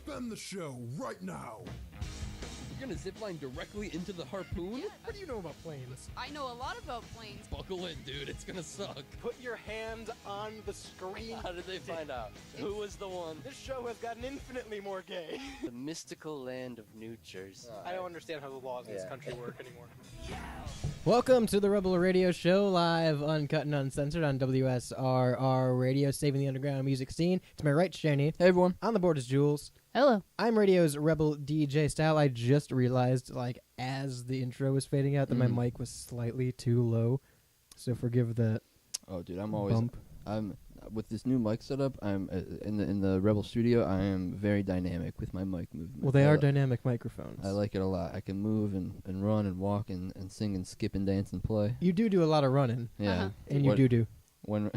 End the show right now. We're gonna zipline directly into the harpoon? What do you know about planes? I know a lot about planes. Buckle in, dude. It's gonna suck. Put your hand on the screen. How did they find out? Who was the one? This show has gotten infinitely more gay. The mystical land of New Jersey. I don't understand how the laws in this country work anymore. Welcome to the Rebel Radio Show, live, uncut, and uncensored on WSRR Radio, saving the underground music scene. To my right, Shani. Hey, everyone. On the board is Jules. Hello. I'm radio's Rebel DJ style. I just realized, as the intro was fading out, that my mic was slightly too low. So forgive the Oh, dude, I'm always bump. I'm with this new mic setup. I'm in the Rebel studio. I am very dynamic with my mic movement. Well, they are dynamic microphones. I like it a lot. I can move and run and walk and sing and skip and dance and play. You do a lot of running. Yeah, Uh-huh. And you do. when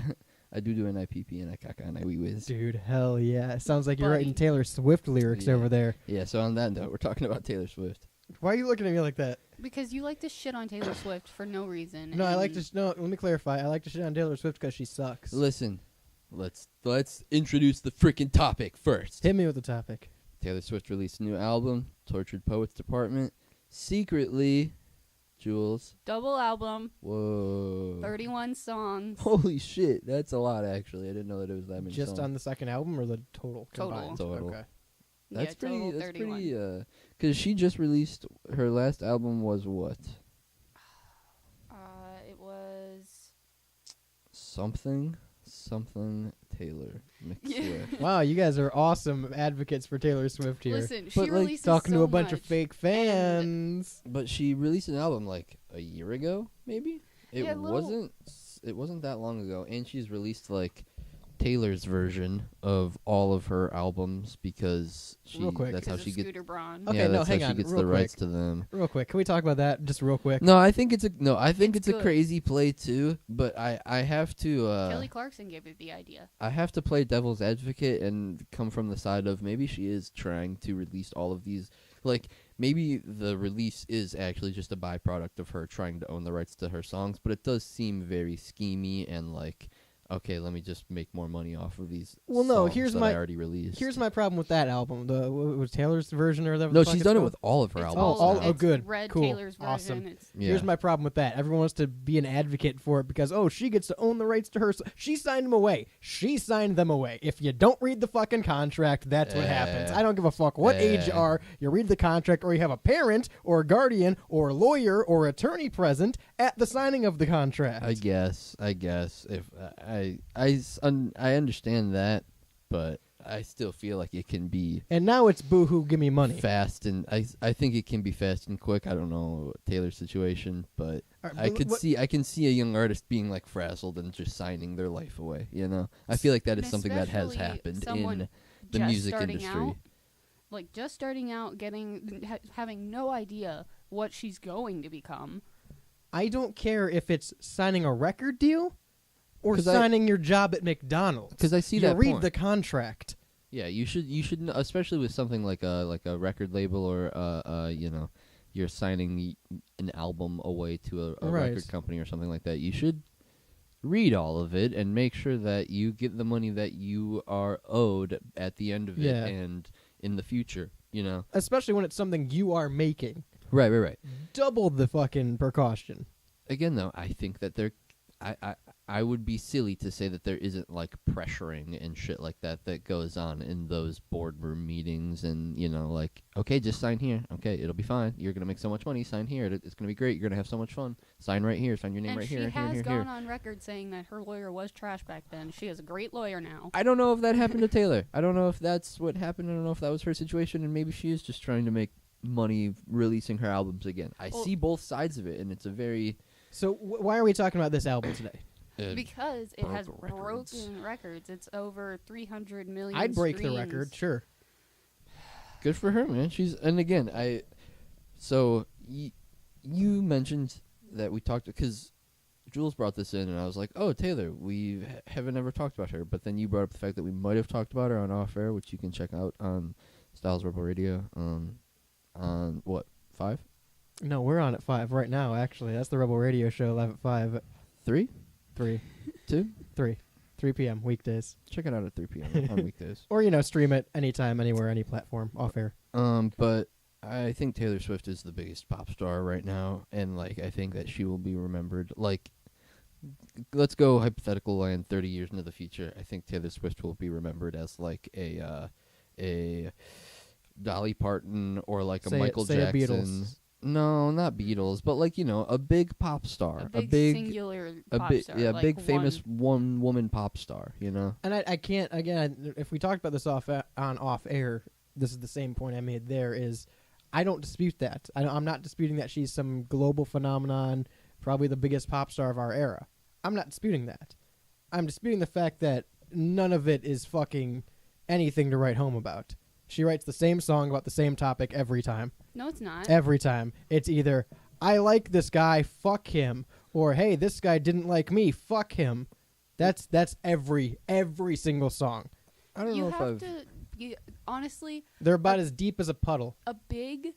I do an IPP and I caca and I wee whiz. Dude, hell yeah. It sounds like you're Buddy. writing Taylor Swift lyrics Yeah. over there. Yeah. So on that note, we're talking about Taylor Swift. Why are you looking at me like that? Because you like to shit on Taylor Swift for no reason. No, I like and to. No, let me clarify. I like to shit on Taylor Swift because she sucks. Listen, let's introduce the freaking topic first. Hit me with the topic. Taylor Swift released a new album, Tortured Poets Department, secretly. Jules. Double album, Whoa. 31 songs. Holy shit, that's a lot actually. I didn't know that it was that many Just songs. on the second album or the total? Total. Combined? Total. Okay. That's yeah, total pretty 31. cuz she just released her last album was what? It was Something Taylor Swift. Wow, you guys are awesome advocates for Taylor Swift here. Listen, she But, releases Talking so to a bunch much. of fake fans. But she released an album like a year ago, maybe? It Yeah, a little- wasn't that long ago, and she's released like Taylor's version of all of her albums because Real quick. that's how because she of gets Scooter Braun. Okay, yeah, no, that's hang how on, she gets real the rights quick. to them. Real quick, can we talk about that just real quick? No, I think it's a good. crazy play too, but I have to Kelly Clarkson gave it the idea. I have to play devil's advocate and come from the side of maybe she is trying to release all of these. Like, maybe the release is actually just a byproduct of her trying to own the rights to her songs, but it does seem very schemy and like, okay, let me just make more money off of these Well, no, songs here's that my- I already released. Here's my problem with that album. The what was Taylor's version or whatever. No, the fuck she's it's done it called? with all of her It's albums. all- now. oh, it's good. Red Cool. Taylor's version. Awesome. It's Yeah. Here's my problem with that. Everyone wants to be an advocate for it because, she gets to own the rights to her. She signed them away. She signed them away. If you don't read the fucking contract, that's what happens. I don't give a fuck what age you are. You read the contract, or you have a parent or a guardian or a lawyer or attorney present at the signing of the contract. I guess if I understand that, but I still feel like it can be And now it's boo-hoo, give me money. fast, and I think it can be fast and quick. I don't know Taylor's situation, but I can see a young artist being like frazzled and just signing their life away. You know, I feel like that is And something that has especially happened someone in the just music starting industry. out, like just starting out, having no idea what she's going to become. I don't care if it's signing a record deal or 'Cause signing your job at McDonald's. 'Cause I see you that read point. the contract. Yeah, you should especially with something like a record label or you're signing an album away to a Right. record company or something like that. You should read all of it and make sure that you get the money that you are owed at the end of Yeah. it and in the future, you know. Especially when it's something you are making. Right. Double the fucking precaution. Again though, I think that I would be silly to say that there isn't like pressuring and shit like that goes on in those boardroom meetings and like, okay, just sign here. Okay, it'll be fine. You're gonna make so much money. Sign here. It's gonna be great. You're gonna have so much fun. Sign right here. Sign your name And right she here. has Here. gone on record saying that her lawyer was trash back then. She is a great lawyer now. I don't know if that happened to Taylor. I don't know if that's what happened. I don't know if that was her situation, and maybe she is just trying to make money releasing her albums again. I Well- see both sides of it, and it's a very So why are we talking about this album today? Because it has broke records. broken records. It's over 300 million I'd break the streams. record, sure. good for her, man. You mentioned that we talked because Jules brought this in, and I was like, oh, Taylor, we haven't ever talked about her. But then you brought up the fact that we might have talked about her on Off Air, which you can check out on Styles Rebel Radio on what, 5? No, we're on at 5 right now, actually. That's the Rebel Radio Show live at 5. 3? 3. 2? 3. 3 p.m. weekdays. Check it out at 3 p.m. on weekdays. Or, stream it anytime, anywhere, any platform, off air. But I think Taylor Swift is the biggest pop star right now, and like I think that she will be remembered. Like, let's go hypothetical land 30 years into the future. I think Taylor Swift will be remembered as like a Dolly Parton or like a Michael say a Jackson. Beatles. No, not Beatles, but like a big pop star, A big singular pop star. yeah, like big famous one. one woman pop star. And I can't, again, if we talked about this off air, this is the same point I made there, is I don't dispute that. I'm not disputing that she's some global phenomenon, probably the biggest pop star of our era. I'm not disputing that. I'm disputing the fact that none of it is fucking anything to write home about. She writes the same song about the same topic every time. No, it's not. Every time. It's either, I like this guy, fuck him, or hey, this guy didn't like me, fuck him. That's every single song. I don't you know if have I've. to be, honestly, They're about as deep as a puddle. a big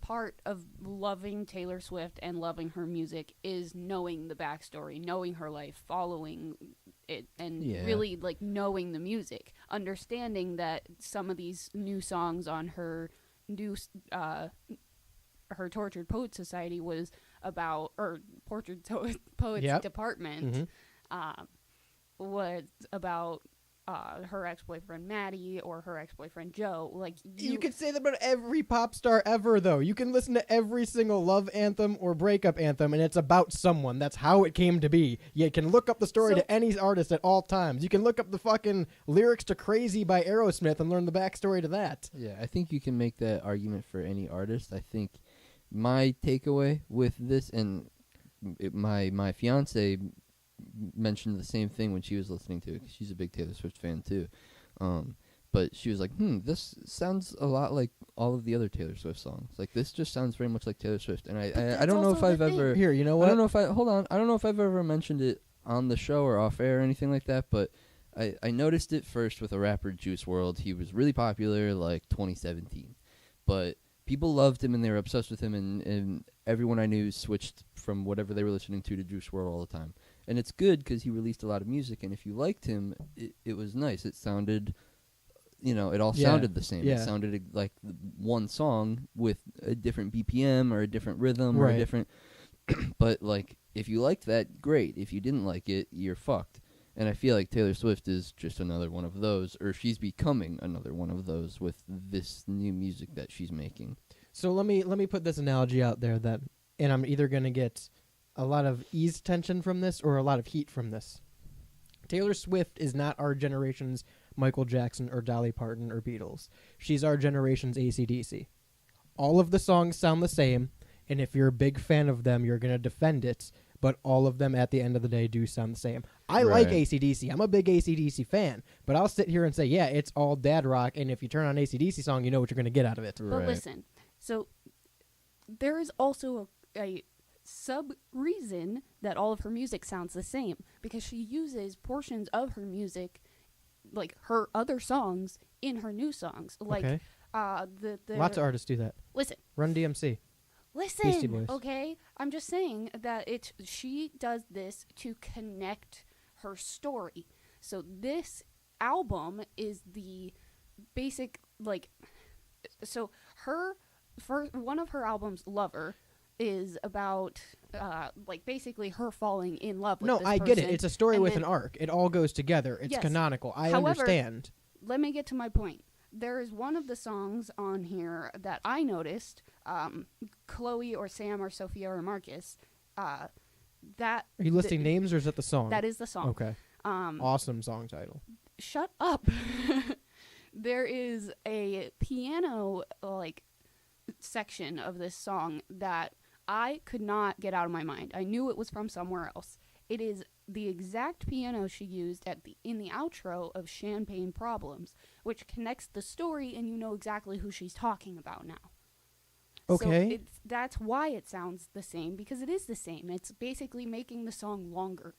part of loving Taylor Swift and loving her music is knowing the backstory, knowing her life, following it, and Yeah. really like knowing the music, understanding that some of these new songs on her new her Tortured Poets Society was about, or Tortured Poets Yep. Department was about her ex-boyfriend Maddie or her ex-boyfriend Joe. Like You could say that about every pop star ever, though. You can listen to every single love anthem or breakup anthem, and it's about someone. That's how it came to be. You can look up the story So- to any artist at all times. You can look up the fucking lyrics to Crazy by Aerosmith and learn the backstory to that. Yeah, I think you can make that argument for any artist. I think my takeaway with this, and my fiance mentioned the same thing when she was listening to it, 'cause she's a big Taylor Swift fan too. But she was like, this sounds a lot like all of the other Taylor Swift songs. Like, this just sounds very much like Taylor Swift. And I that's don't know if also I've the thing. ever... Here, you know I what? don't know if hold on. I don't know if I've ever mentioned it on the show or off air or anything like that, but I noticed it first with a rapper, Juice WRLD. He was really popular, like, 2017. But people loved him and they were obsessed with him, and everyone I knew switched from whatever they were listening to Juice WRLD all the time. And it's good because he released a lot of music, and if you liked him, it was nice. It sounded, it all Yeah. sounded the same. Yeah. It sounded like one song with a different BPM or a different rhythm or Right. a different... But, like, if you liked that, great. If you didn't like it, you're fucked. And I feel like Taylor Swift is just another one of those, or she's becoming another one of those with this new music that she's making. So let me put this analogy out there then, and I'm either going to get a lot of ease tension from this or a lot of heat from this. Taylor Swift is not our generation's Michael Jackson or Dolly Parton or Beatles. She's our generation's AC/DC. All of the songs sound the same, and if you're a big fan of them, you're going to defend it, but all of them at the end of the day do sound the same. I like Right. AC/DC. I'm a big AC/DC fan, but I'll sit here and say, yeah, it's all dad rock, and if you turn on AC/DC song, you know what you're going to get out of it. But listen, so there is also a sub-reason that all of her music sounds the same, because she uses portions of her music, like her other songs, in her new songs. Like, Okay. the Lots of artists do that. listen, Run DMC. Beastie listen, Boys. okay? I'm just saying that she does this to connect her story. So this album is the basic, like, so one of her albums, Lover, is about like basically her falling in love with No, this I get it. person, It's a story and with then- an arc. It all goes together. It's Yes. canonical. I However, understand. Let me get to my point. There is one of the songs on here that I noticed, Chloe or Sam or Sophia or Marcus, that Are you listing names or is that the song? that is the song. Okay. Awesome song title. Shut up. There is a piano like section of this song that I could not get out of my mind. I knew it was from somewhere else. It is the exact piano she used in the outro of Champagne Problems, which connects the story, and you know exactly who she's talking about now. Okay. So that's why it sounds the same, because it is the same. It's basically making the song longer.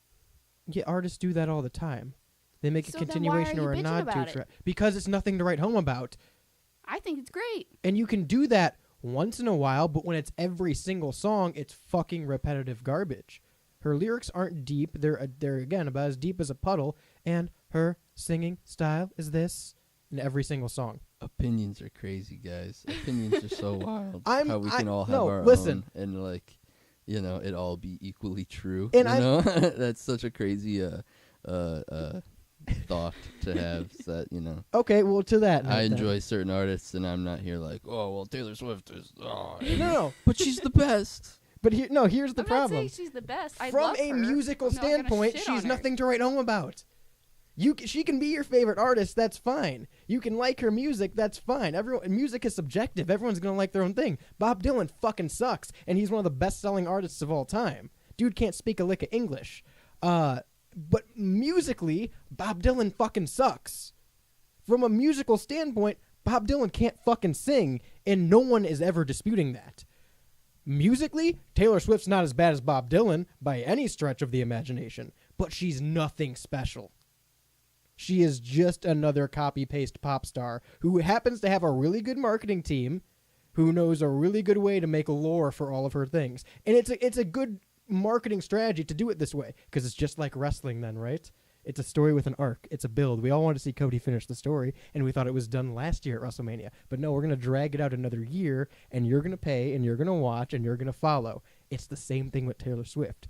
Yeah, artists do that all the time. They make So a then why are continuation you or a bitching nod to about a it? track. Because it's nothing to write home about. I think it's great. And you can do that once in a while, but when it's every single song, it's fucking repetitive garbage. Her lyrics aren't deep. They're again about as deep as a puddle, and her singing style is this in every single song. Opinions are crazy, guys. Opinions are so wild. I'm- How we can all have no, our listen. own and like, you know, it all be equally true. And you know, that's such a crazy thought to have. That you know, Okay, well, to that note, I then. enjoy certain artists, and I'm not here like, oh well, Taylor Swift is. Oh, No, but she's the best. but here's the I'm not problem. saying she's the best. I From love a her. musical I'm not gonna standpoint, shit she's on her. nothing to write home about. She can be your favorite artist. That's fine. You can like her music. That's fine. Music is subjective. Everyone's gonna like their own thing. Bob Dylan fucking sucks, and he's one of the best-selling artists of all time. Dude can't speak a lick of English. But musically, Bob Dylan fucking sucks. From a musical standpoint, Bob Dylan can't fucking sing, and no one is ever disputing that. Musically, Taylor Swift's not as bad as Bob Dylan by any stretch of the imagination, but she's nothing special. She is just another copy-paste pop star who happens to have a really good marketing team, who knows a really good way to make lore for all of her things. And it's a good marketing strategy to do it this way, because it's just like wrestling then, right? It's a story with an arc. It's a build. We all want to see Cody finish the story, and we thought it was done last year at WrestleMania. But no, we're going to drag it out another year, and you're going to pay, and you're going to watch, and you're going to follow. It's the same thing with Taylor Swift.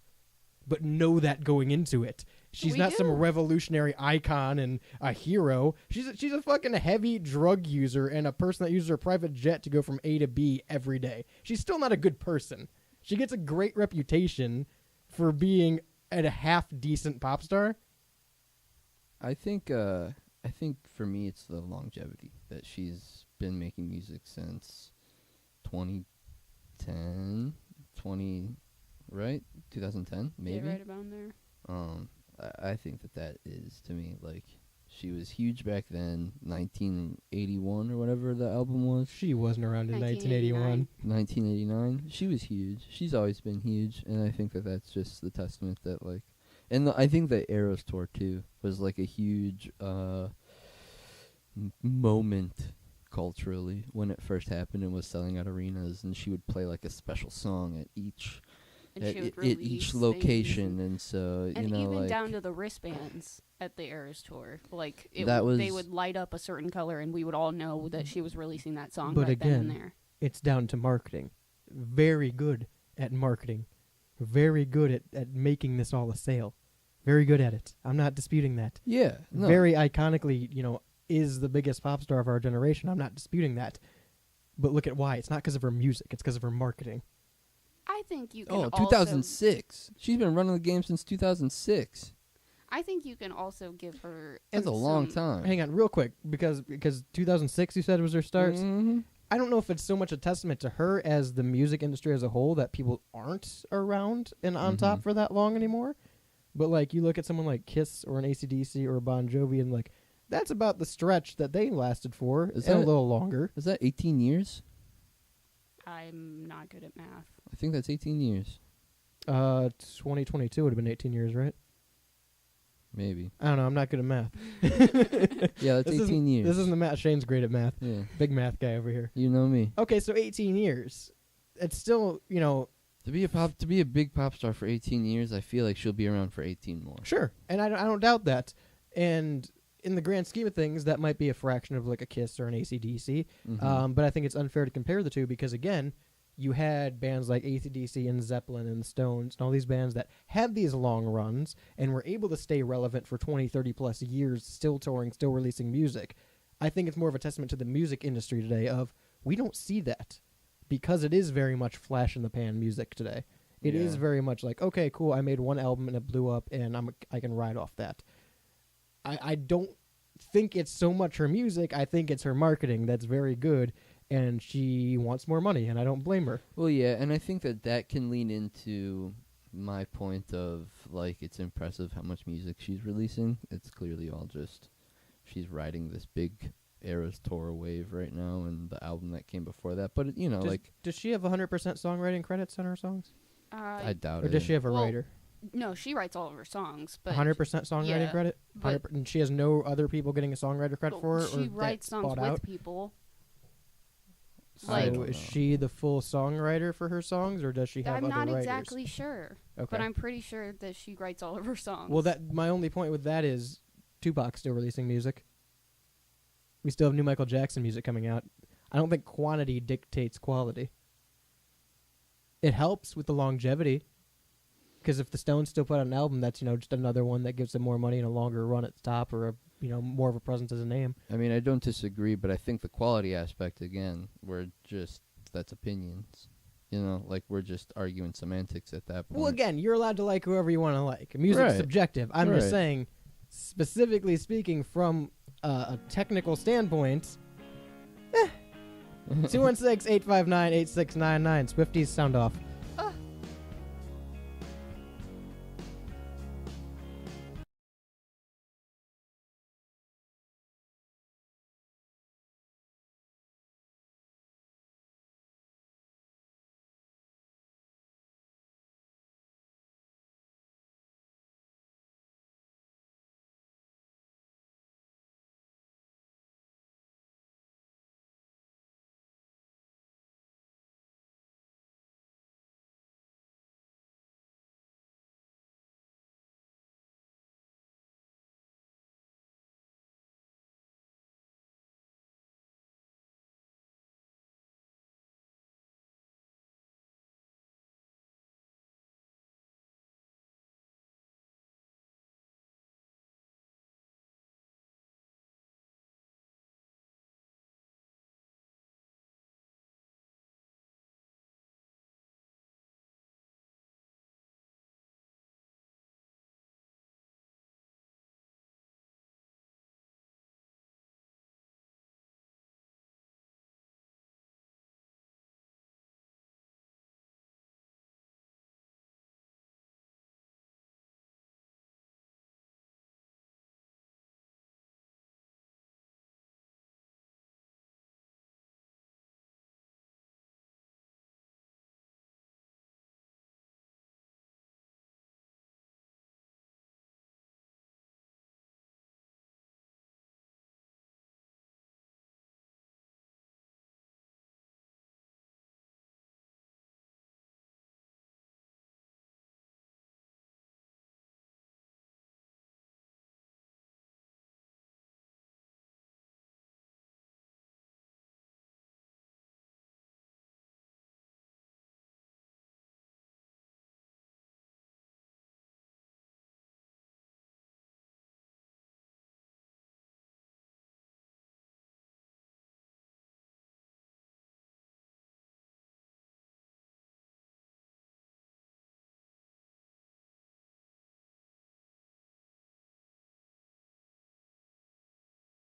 But know that going into it. She's We not some do. revolutionary icon and a hero. She's a fucking heavy drug user and a person that uses her private jet to go from A to B every day. She's still not a good person. She gets a great reputation for being a half-decent pop star. I think for me it's the longevity that she's been making music since 2010, 2010 maybe. Yeah, right about there. I think that is to me like she was huge back then, 1981 or whatever the album was. She wasn't around in 1981. 1989. She was huge. She's always been huge, and I think that's just the testament that like, and I think the Eras tour too was like a huge moment culturally when it first happened and was selling out arenas, and she would play like a special song at each And at, she would at release each things location, and so and you know even like down to the wristbands at the Eras tour, like That they was- would light up a certain color, and we would all know that she was releasing that song But right then and again, there. It's down to marketing. Very good at marketing. Very good at making this all a sale. Very good at it. I'm not disputing that. yeah no. Very iconically, is the biggest pop star of our generation. I'm not disputing that. But look at why. It's not because of her music. It's because of her marketing. I think you can. Oh, also, 2006. She's been running the game since 2006. I think you can also give her. That's a long some- time. Hang on, real quick, because 2006 you said was her start. Mm-hmm. I don't know if it's so much a testament to her as the music industry as a whole that people aren't around and on top for that long anymore. But like you look at someone like Kiss or an AC/DC or a Bon Jovi, and like that's about the stretch that they lasted for, Is and a that- little longer. Is that 18 years? I'm not good at math. I think that's 18 years. 2022 would have been 18 years, right? Maybe. I don't know. I'm not good at math. Yeah, that's 18 years. This isn't the math. Shane's great at math. Yeah. Big math guy over here. You know me. Okay, so 18 years. It's still, To be a big pop star for 18 years, I feel like she'll be around for 18 more. sure. And I don't doubt that. And in the grand scheme of things, that might be a fraction of like a Kiss or an AC/DC. Mhm. But I think it's unfair to compare the two because, again, you had bands like AC/DC and Zeppelin and the Stones and all these bands that had these long runs and were able to stay relevant for 20, 30 plus years, still touring, still releasing music. I think it's more of a testament to the music industry today of we don't see that because it is very much flash in the pan music today. It is Yeah. very much like, okay, cool, I made one album and it blew up and I can ride off that. I don't think it's so much her music. I think it's her marketing that's very good, and she wants more money, and I don't blame her. Well, yeah, and I think that can lean into my point of, like, it's impressive how much music she's releasing. It's clearly all just she's riding this big Eras tour wave right now, and the album that came before that. But, Does she have 100% songwriting credits on her songs? I doubt Or it. does she have a Well, writer? No, she writes all of her songs, but 100% songwriting yeah, credit? but- And she has no other people getting a songwriter credit for her? she or writes that songs bought with out? people. Like- So is she the full songwriter for her songs, or does she have I'm other not writers? exactly sure, Okay. but I'm pretty sure that she writes all of her songs. Well, that my only point with that is Tupac's still releasing music. We still have new Michael Jackson music coming out. I don't think quantity dictates quality. It helps with the longevity, because if the Stones still put out an album, that's just another one that gives them more money and a longer run at the top, or a more of a presence as a name. I mean, I don't disagree, but I think the quality aspect, again, that's opinions. Like we're just arguing semantics at that point. Well, again, you're allowed to like whoever you want to like. Music's Right. subjective. I'm just Right. saying, specifically speaking from a technical standpoint, 216-859-8699. Swifties, sound off.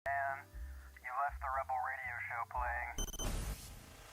You left the Rebel Radio Show playing.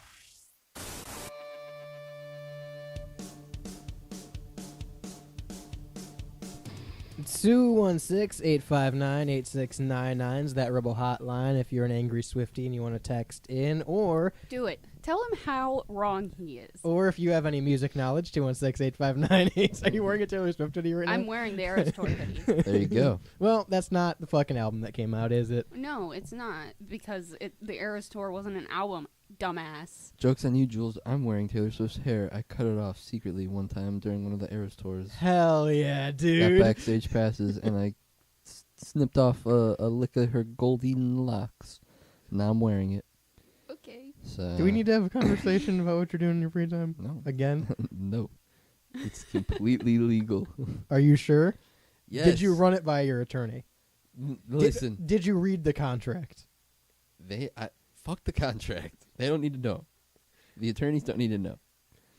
216-859-8699 is that Rebel hotline if you're an angry Swiftie and you want to text in, or Do it. Tell him how wrong he is. if you have any music knowledge, 216-859-8. Are you wearing a Taylor Swift hoodie right I'm now? wearing the Eras Tour hoodie. There you go. Well, that's not the fucking album that came out, is it? No, it's not, because the Eras Tour wasn't an album, dumbass. Joke's on you, Jules. I'm wearing Taylor Swift's hair. I cut it off secretly one time during one of the Eras tours. Hell yeah, Got dude. backstage passes, and I snipped off a lick of her golden locks. Now I'm wearing it. Okay. So Do we need to have a conversation about what you're doing in your free time? No. Again? No. It's completely legal. Are you sure? Yes. Did you run it by your attorney? Listen, Did you read the contract? fuck the contract. They don't need to know. The attorneys don't need to know.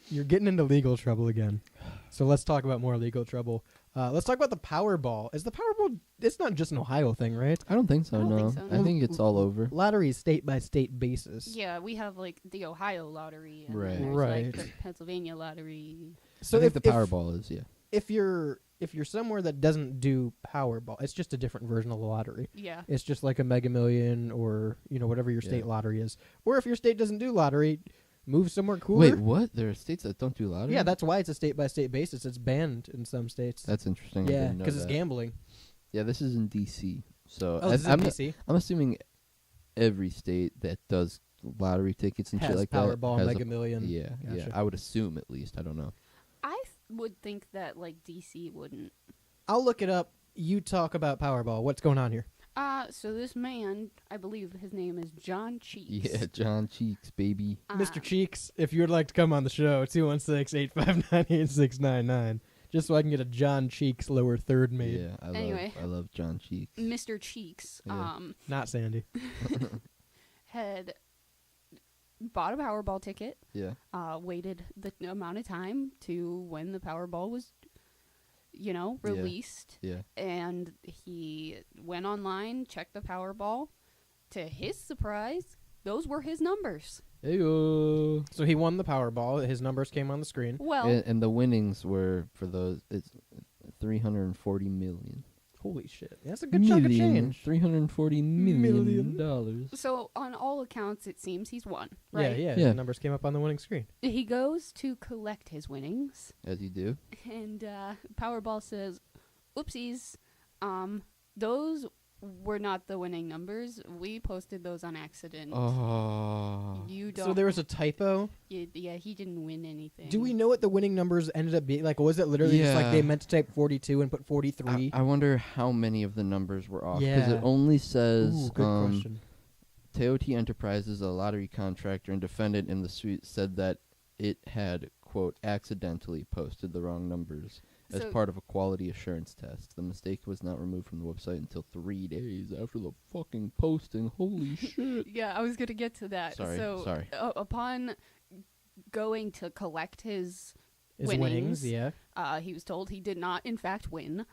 You're getting into legal trouble again. So let's talk about more legal trouble. Let's talk about the Powerball. Is the Powerball? It's not just an Ohio thing, right? I don't think so. I don't no, think so, I no. think it's all over. Lottery state by state basis. Yeah, we have like the Ohio lottery, and Right. then there's Right. like the Pennsylvania lottery. So I think if, the Powerball is if you're somewhere that doesn't do Powerball, it's just a different version of the lottery. Yeah. It's just like a Mega Million or whatever your state Yeah. lottery is. Or if your state doesn't do lottery, move somewhere cooler. Wait, what? There are states that don't do lottery? Yeah, that's why it's a state by state basis. It's banned in some states. That's interesting. I yeah, didn't know because it's that. gambling. Yeah, this is in D.C. So Oh, this is in I'm DC. I'm assuming every state that does lottery tickets and Has shit like Powerball, that. Mega Million. Yeah, yeah. Gotcha. I would assume at least. I don't know. Would think that like DC wouldn't. I'll look it up. You talk about Powerball. What's going on here? So this man, I believe his name is John Cheeks. Yeah, John Cheeks, baby. Mr. Cheeks, if you would like to come on the show, 216-859-8699. Just so I can get a John Cheeks lower third made. Yeah, Anyway. I love John Cheeks. Mr. Cheeks, Yeah. Not Sandy. had bought a Powerball ticket, Yeah. waited the amount of time to when the Powerball was, released, Yeah. and he went online, checked the Powerball. To his surprise, those were his numbers. Heyo. So he won the Powerball. His numbers came on the screen. Well, And the winnings were for those. It's 340 million. Holy shit. That's a good chunk of change. $340 million. dollars. so on all accounts, it seems he's won, Yeah, right? yeah. Yeah. The numbers came up on the winning screen. He goes to collect his winnings, As you do. and Powerball says, "Oopsies, those were not the winning numbers. We posted those on accident. Oh. You don't." So there was a typo. Yeah, he didn't win anything. Do we know what the winning numbers ended up being? Like, was it literally just like Yeah. they meant to type 42 and put 43? I wonder how many of the numbers were off. Because Yeah. it only says Ooh, good question. Toyota Enterprises, a lottery contractor and defendant in the suit, said that it had, quote, accidentally posted the wrong numbers as So- part of a quality assurance test. The mistake was not removed from the website until 3 days after the fucking posting. Holy shit. Yeah, I was gonna get to that. Sorry, So sorry. Upon going to collect his His winnings, yeah. he was told he did not, in fact, win.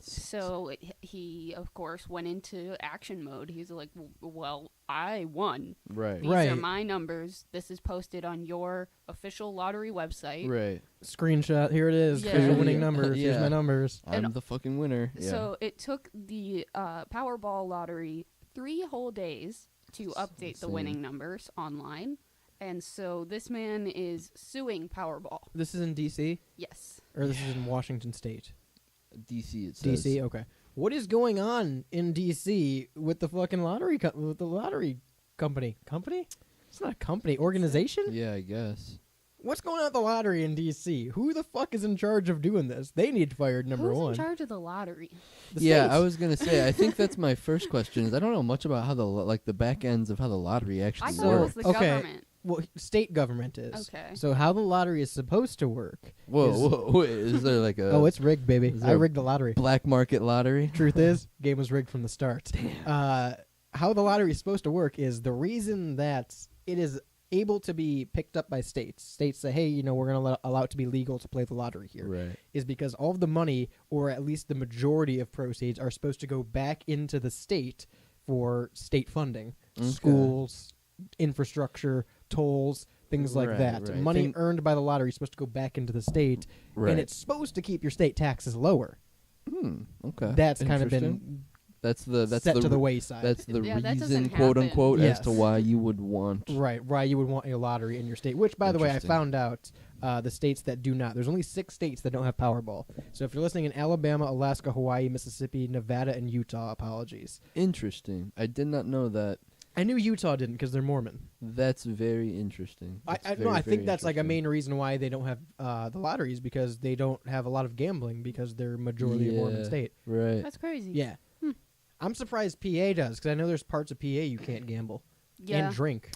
So he, of course, went into action mode. He's like, "Well, I won. Right. These Right. are my numbers. This is posted on your official lottery website." Right. Screenshot. Here it is. Yeah. Here's your winning Yeah. numbers. Here's Yeah. my numbers. I'm And- the fucking winner. Yeah. So it took the Powerball lottery 3 whole days to That's update the insane. winning numbers online. And so this man is suing Powerball. This is in D.C. Yes. or this is in Washington State. DC, it says. D.C. Okay. What is going on in D.C. with the fucking lottery with the lottery company? Company? It's not a company. Organization? Yeah, I guess. What's going on at the lottery in D.C.? Who the fuck is in charge of doing this? They need fired. Number Who's one. in charge of the lottery? The Yeah, states. I was gonna say. I think that's my first question. Is I don't know much about how the back ends of how the lottery actually I So- thought it works. was the okay. government. Well, state government is. Okay. So how the lottery is supposed to work? Whoa, is- whoa, wait, is there like a Oh, it's rigged, baby. is I there a rigged the lottery. black market lottery? Truth is, game was rigged from the start. How the lottery is supposed to work is the reason that it is able to be picked up by states. States say, hey, we're going to allow it to be legal to play the lottery here. Right. Is because all of the money, or at least the majority of proceeds, are supposed to go back into the state for state funding. Okay. Schools, infrastructure, tolls, things like Right, that. right. Money Think- earned by the lottery is supposed to go back into the state, Right. and it's supposed to keep your state taxes lower. Okay. That's kind of Interesting. been That's the set to the re- wayside. That's the Yeah, that reason, doesn't quote happen. unquote, as to Yes. why you would want. right. Why you would want a lottery in your state? Which, by the way, I Interesting. found out the states that do not. There's only 6 states that don't have Powerball. So if you're listening in Alabama, Alaska, Hawaii, Mississippi, Nevada, and Utah, apologies. Interesting. I did not know that. I knew Utah didn't because they're Mormon. That's very interesting. I That's no, I very, think very that's like a interesting. main reason why they don't have the lotteries, because they don't have a lot of gambling because they're majority a Mormon Yeah. state. Right. That's crazy. Yeah. I'm surprised PA does, because I know there's parts of PA you can't gamble Yeah. and drink.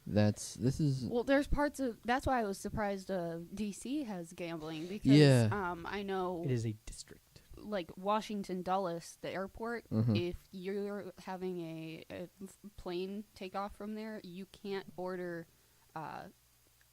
This is Well, there's parts of. That's why I was surprised DC has gambling because Yeah. I know It is a district. like Washington Dulles, the airport. Mhm. If you're having a plane take off from there, you can't order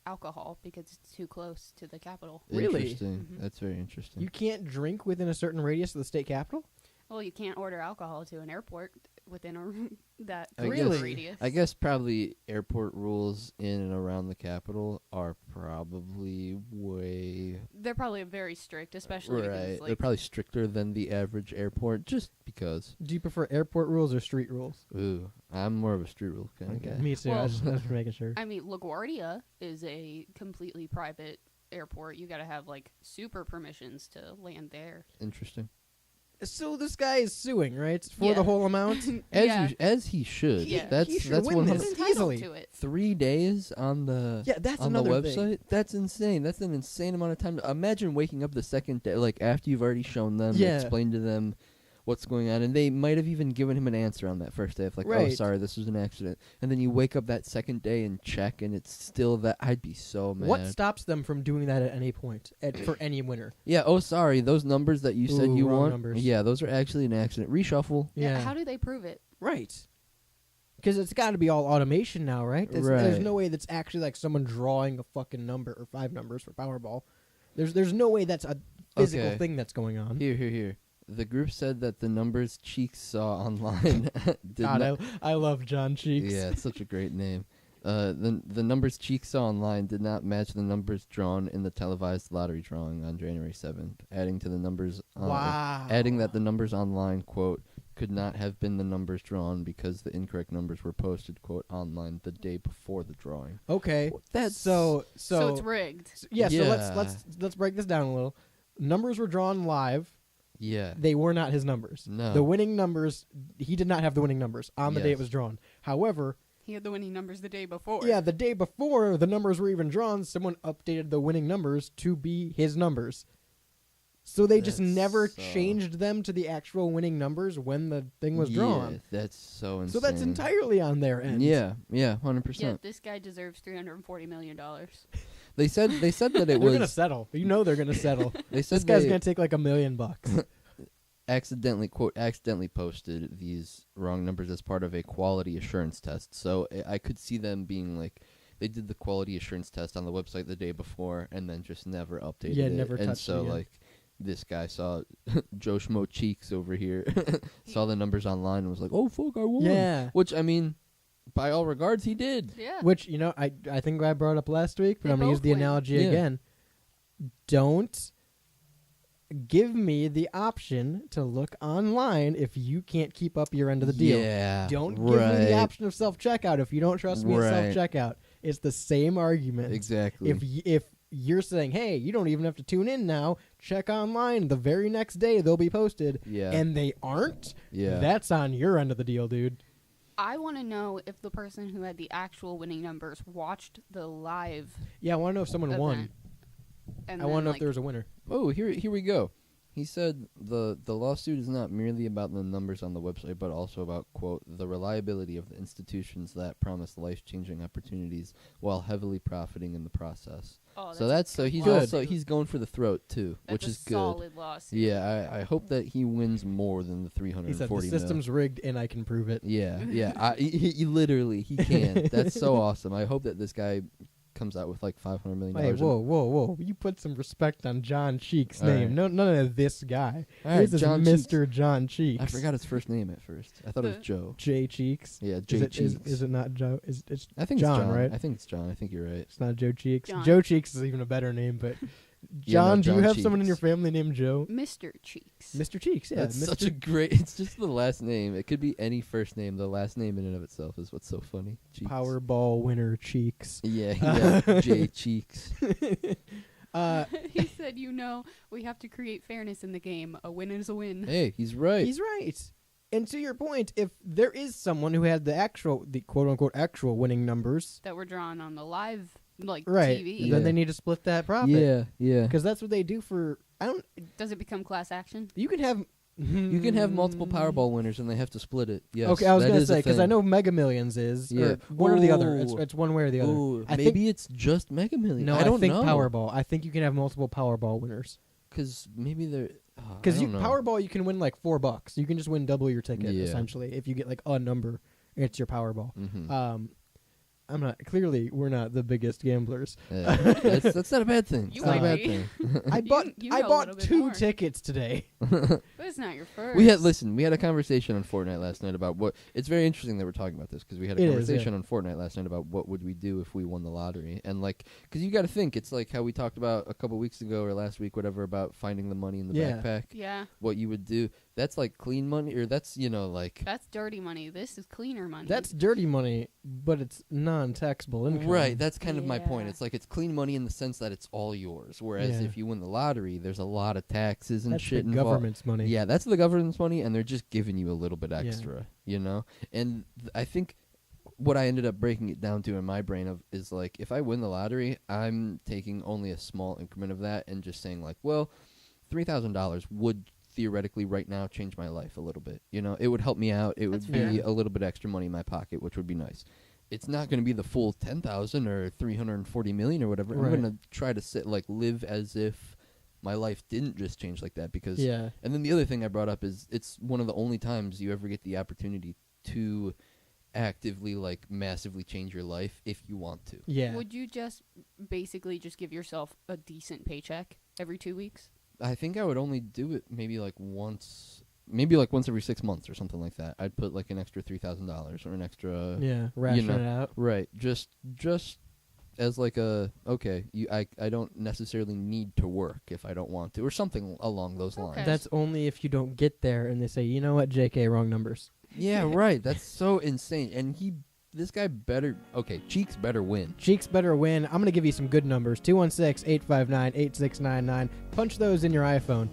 alcohol because it's too close to the capital. Really? interesting. Mhm. That's very interesting. You can't drink within a certain radius of the state capital? Well, you can't order alcohol to an airport within that I Really? radius. I guess probably airport rules in and around the capital are probably way They're probably very strict, especially right. because They're like probably stricter than the average airport, just because. Do you prefer airport rules or street rules? Ooh, I'm more of a street rule kind of guy. Me too. I Well- was just making sure. I mean, LaGuardia is a completely private airport. You got to have like super permissions to land there. Interesting. So this guy is suing, right? For Yeah. the whole amount? As he should. Yeah. That's He should that's win 100 this. He's entitled easily. to it. 3 days on the Yeah, that's on the another website. thing. That's insane. That's an insane amount of time. Imagine waking up the second day, like after you've already shown them, Yeah. explained to them what's going on, and they might have even given him an answer on that first day of like, oh, Right. sorry, this was an accident. And then you wake up that second day and check, and it's still that. I'd be so mad. What stops them from doing that at any point for any winner? Yeah. Oh, sorry. Those numbers that you said Ooh, you wrong want. numbers. Yeah, those are actually an accident. Reshuffle. Yeah. How do they prove it? Right. Because it's got to be all automation now, right? There's Right. no way that's actually like someone drawing a fucking number or 5 numbers for Powerball. There's no way that's a physical Okay. thing that's going on. Here. The group said that the numbers Cheeks saw online did God, not. I love John Cheeks. Yeah, it's such a great name. The numbers Cheeks saw online did not match the numbers drawn in the televised lottery drawing on January 7th, adding to the numbers. Wow. Adding that the numbers online, quote, could not have been the numbers drawn because the incorrect numbers were posted, quote, online the day before the drawing. Okay. That's So So it's rigged. yeah. So Yeah. let's break this down a little. Numbers were drawn live. yeah. They were not his numbers. No. The winning numbers. He did not have the winning numbers on the day it Yes. was drawn. However, He had the winning numbers the day before. yeah, the day before the numbers were even drawn, someone updated the winning numbers to be his numbers. So they just That's never so- changed them to the actual winning numbers when the thing was drawn. Yeah, that's so insane. So that's entirely on their end. Yeah, 100%. Yeah, this guy deserves $340 million. They said that it They're gonna was. settle. You know they're gonna settle. They said This guy's they gonna take like $1 million. accidentally posted these wrong numbers as part of a quality assurance test. So I could see them being like, they did the quality assurance test on the website the day before and then just never updated Yeah, it. never and touched it so again. like this guy saw Joe Schmo Cheeks over here, saw the numbers online and was like, oh fuck, I won. Yeah. Which I mean, by all regards, he did. Yeah. Which, you know, I think I brought up last week, but They I'm going to use both the win. analogy Yeah. again. Don't give me the option to look online if you can't keep up your end of the deal. Yeah. Don't give me the right. option of self-checkout if you don't trust me at Right. self-checkout. It's the same argument. Exactly. If you're saying, hey, you don't even have to tune in now, check online, the very next day they'll be posted, Yeah. and they aren't, Yeah. that's on your end of the deal, dude. I want to know if the person who had the actual winning numbers watched the live Yeah, I want to know if someone won. event. And I then, want to know like, if there was a winner. Oh, here we go. He said the lawsuit is not merely about the numbers on the website, but also about, quote, the reliability of the institutions that promise life-changing opportunities while heavily profiting in the process. Oh, So that's a he's good also lawsuit. he's going for the throat too, That's which a is good. solid lawsuit. Yeah, I hope that he wins more than the He 340 said the mil. system's rigged and I can prove it. Yeah. He literally he can. That's so awesome. I hope that this guy comes out with like $500 million. Hey, whoa. You put some respect on John Cheeks' All name. right. No, none of this guy. All right, This is John Mr. John Cheeks. I forgot his first name at first. I thought it was The- Joe. J Cheeks. Yeah, Is Jay it, Cheeks. is it not Joe? It's I think John, it's John, right? I think it's John. I think you're right. It's not Joe Cheeks. John. Joe Cheeks is even a better name, but Yeah, no, John, do you John have someone in your Cheeks. family named Joe? Mr. Cheeks. Mr. Cheeks, yeah. That's Mr. such a great. It's just the last name. It could be any first name. The last name in and of itself is what's so funny. Cheeks. Powerball winner Cheeks. Yeah, Jay Cheeks. He said, we have to create fairness in the game. A win is a win. Hey, he's right. He's right. And to your point, if there is someone who had the quote unquote actual winning numbers, That were drawn on the live, like, right, TV. Yeah. then they need to split that profit. yeah. Because that's what they do for. Does it become class action? You can have. You can have multiple Powerball winners, and they have to split it. Yes. Okay, I was that gonna is a say because I thing. know Mega Millions is Yeah. or one or the other. Ooh. It's one way or the other. Ooh, I maybe think, it's just Mega Millions. no, I don't think know. Powerball. I think you can have multiple Powerball winners Because maybe they're. because I don't know. Powerball you can win like $4. You can just win double your ticket Yeah. essentially if you get like a number. It's your Powerball. Mhm. I'm not. Clearly, we're not the biggest gamblers. Yeah, that's not a bad thing. You It's not a might bad be. thing. I bought. you I know a bought little bit 2 more. tickets today. But it's not your first. We had a conversation on Fortnite last night about what. It's very interesting that we're talking about this because we had a It is, conversation yeah. on Fortnite last night about what would we do if we won the lottery, and like, because you got to think, it's like how we talked about a couple weeks ago or last week, whatever, about finding the money in the Yeah. backpack. Yeah, What you would do? That's like clean money, or that's like. that's dirty money. This is cleaner money. That's dirty money, but it's not non-taxable income. Right, that's kind of my point. Yeah. It's like it's clean money in the sense that it's all yours. Whereas Yeah. if you win the lottery, there's a lot of taxes and That's shit the involved. government's money. Yeah, that's the government's money, and they're just giving you a little bit extra, you know? And I think what I ended up breaking it down to in my brain is like, if I win the lottery, I'm taking only a small increment of that and just saying like, well, $3,000 would theoretically right now change my life a little bit. You know, it would help me out. It That's would be fair. a little bit extra money in my pocket, which would be nice. It's not going to be the full 10,000 or 340 million or whatever. Right. I'm going to try to live as if my life didn't just change like that because Yeah. and then the other thing I brought up is it's one of the only times you ever get the opportunity to actively like massively change your life if you want to. Yeah. Would you just basically just give yourself a decent paycheck every 2 weeks? I think I would only do it maybe like once every 6 months or something like that. I'd put like an extra $3,000 or an extra Yeah. Ration know, it out. right, just as like I don't necessarily need to work if I don't want to or something along those lines. Okay. That's only if you don't get there and they say, you know what, JK, wrong numbers. Yeah, right. That's so insane. And this guy Cheeks better win. Cheeks better win. I'm going to give you some good numbers. 216-859-8699. Punch those in your iPhone.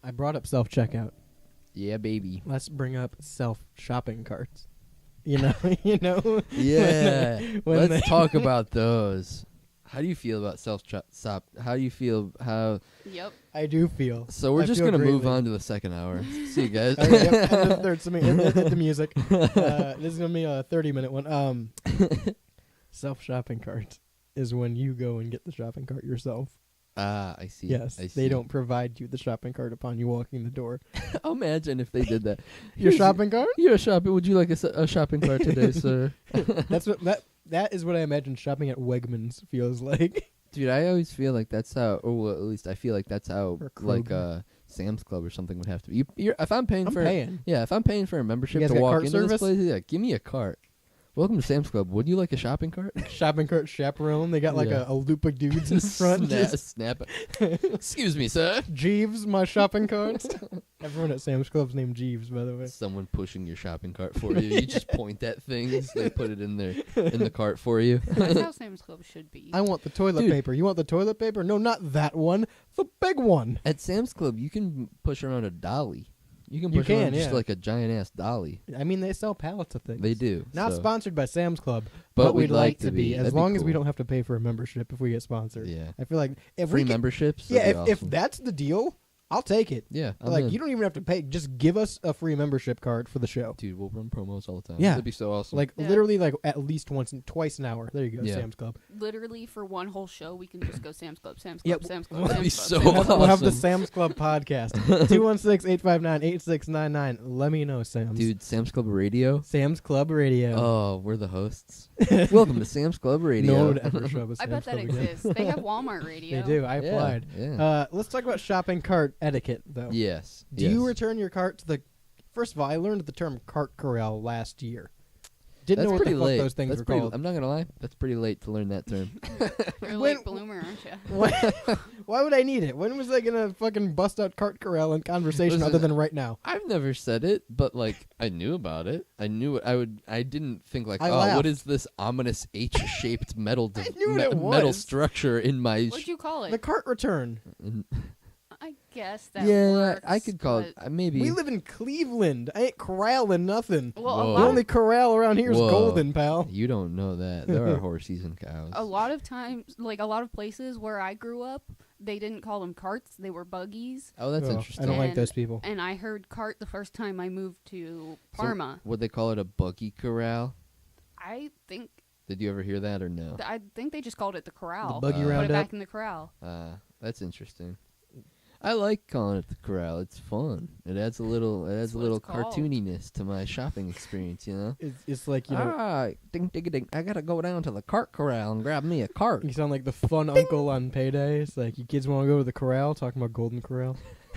I brought up self-checkout. Yeah, baby. Let's bring up self-shopping carts. You know, you know. Yeah. when Let's talk about those. How do you feel about self-shop? How do you feel Yep. I do feel. So we're I just feel going to move greatly. on to the second hour. See you guys. Okay, yep, and the third, so the music. This is gonna be a 30-minute one. Self-shopping cart is when you go and get the shopping cart yourself. Ah, I see. Yes, I see. they don't provide you the shopping cart upon you walking the door. Imagine if they did that. Your Here's- shopping cart? You're a shopping. Would you like a shopping cart today, sir? That's what that is what I imagine shopping at Wegmans feels like. Dude, I always feel like that's how, or well, at least I feel like that's how, Or like Kroger. Sam's Club or something would have to be. If I'm paying I'm for, paying. yeah, if I'm paying for a membership You guys to got walk cart into service? this place, yeah, give me a cart. Welcome to Sam's Club. Would you like a shopping cart? Shopping cart chaperone. They got like Yeah. a loop of dudes in front. Just, Snap. Excuse me, sir. Jeeves, my shopping cart. Everyone at Sam's Club's named Jeeves, by the way. Someone pushing your shopping cart for you. You just point at things. They put it in the cart for you. That's how Sam's Club should be. I want the toilet Dude. paper. You want the toilet paper? No, not that one. The big one. At Sam's Club, you can push around a dolly. You can You push around can, just yeah. like a giant ass dolly. I mean, they sell pallets of things. They do. Not so. sponsored by Sam's Club, But we'd we'd like like to to be. be. As That'd be long as we cool. don't have to pay for a membership if we get sponsored. Yeah. I feel like if Free we get, memberships? yeah, That'd be if awesome. that's the deal, I'll take it. Yeah. I'm Like in. you don't even have to pay. Just give us a free membership card for the show. Dude, we'll run promos all the time. Yeah. That'd be so awesome. Like Yeah. literally, like at least twice an hour. There you go, Yeah. Sam's Club. Literally for one whole show, we can just go Sam's Club, Sam's Yeah, Club, Sam's Club, that'd Sam's be Club, so Sam's Club. We'll have the awesome. Sam's Club podcast. 216-859-8699. Let me know, Sam's. Dude, Sam's Club Radio. Sam's Club Radio. Oh, we're the hosts. Welcome to Sam's Club Radio. No one would ever show up at I bet Sam's that Club again. exists. They have Walmart radio. They do. I Yeah, applied. Yeah. Let's talk about shopping cart etiquette, though. Yes. Do you return your cart to the? First of all, I learned the term cart corral last year. Didn't That's know what pretty the fuck late. those things That's were pretty, called. I'm not gonna lie. That's pretty late to learn that term. You're a When- late bloomer, aren't you? Why would I need it? When was I gonna fucking bust out cart corral in conversation Listen, other than right now? I've never said it, but like I knew about it. I knew it. I didn't think like, I oh, laughed. what is this ominous H-shaped metal I knew what it metal was. structure in my? What'd you call it? The cart return. I guess that Yeah, works. I could call it. but- Maybe. We live in Cleveland. I ain't corralling nothing. Well, Whoa. a The lot, only corral around here is Whoa. golden, pal. You don't know that. There are horses and cows. a lot of times, like a lot of places where I grew up, they didn't call them carts; they were buggies. Oh, that's Oh, interesting. I don't like And- those people. And I heard cart the first time I moved to So Parma. would they call it a buggy corral? I think Did you ever hear that or no? they just called it the corral. buggy Put it roundup. back in the corral. That's interesting. I like calling it the corral. It's fun. It adds a little. It adds That's a what little it's called. cartooniness to my shopping experience. You know. It's like, you know, Ding ding ding! I gotta go down to the cart corral and grab me a cart. you sound like the fun uncle on payday. It's like, you kids want to go to the corral? Talking about golden corral.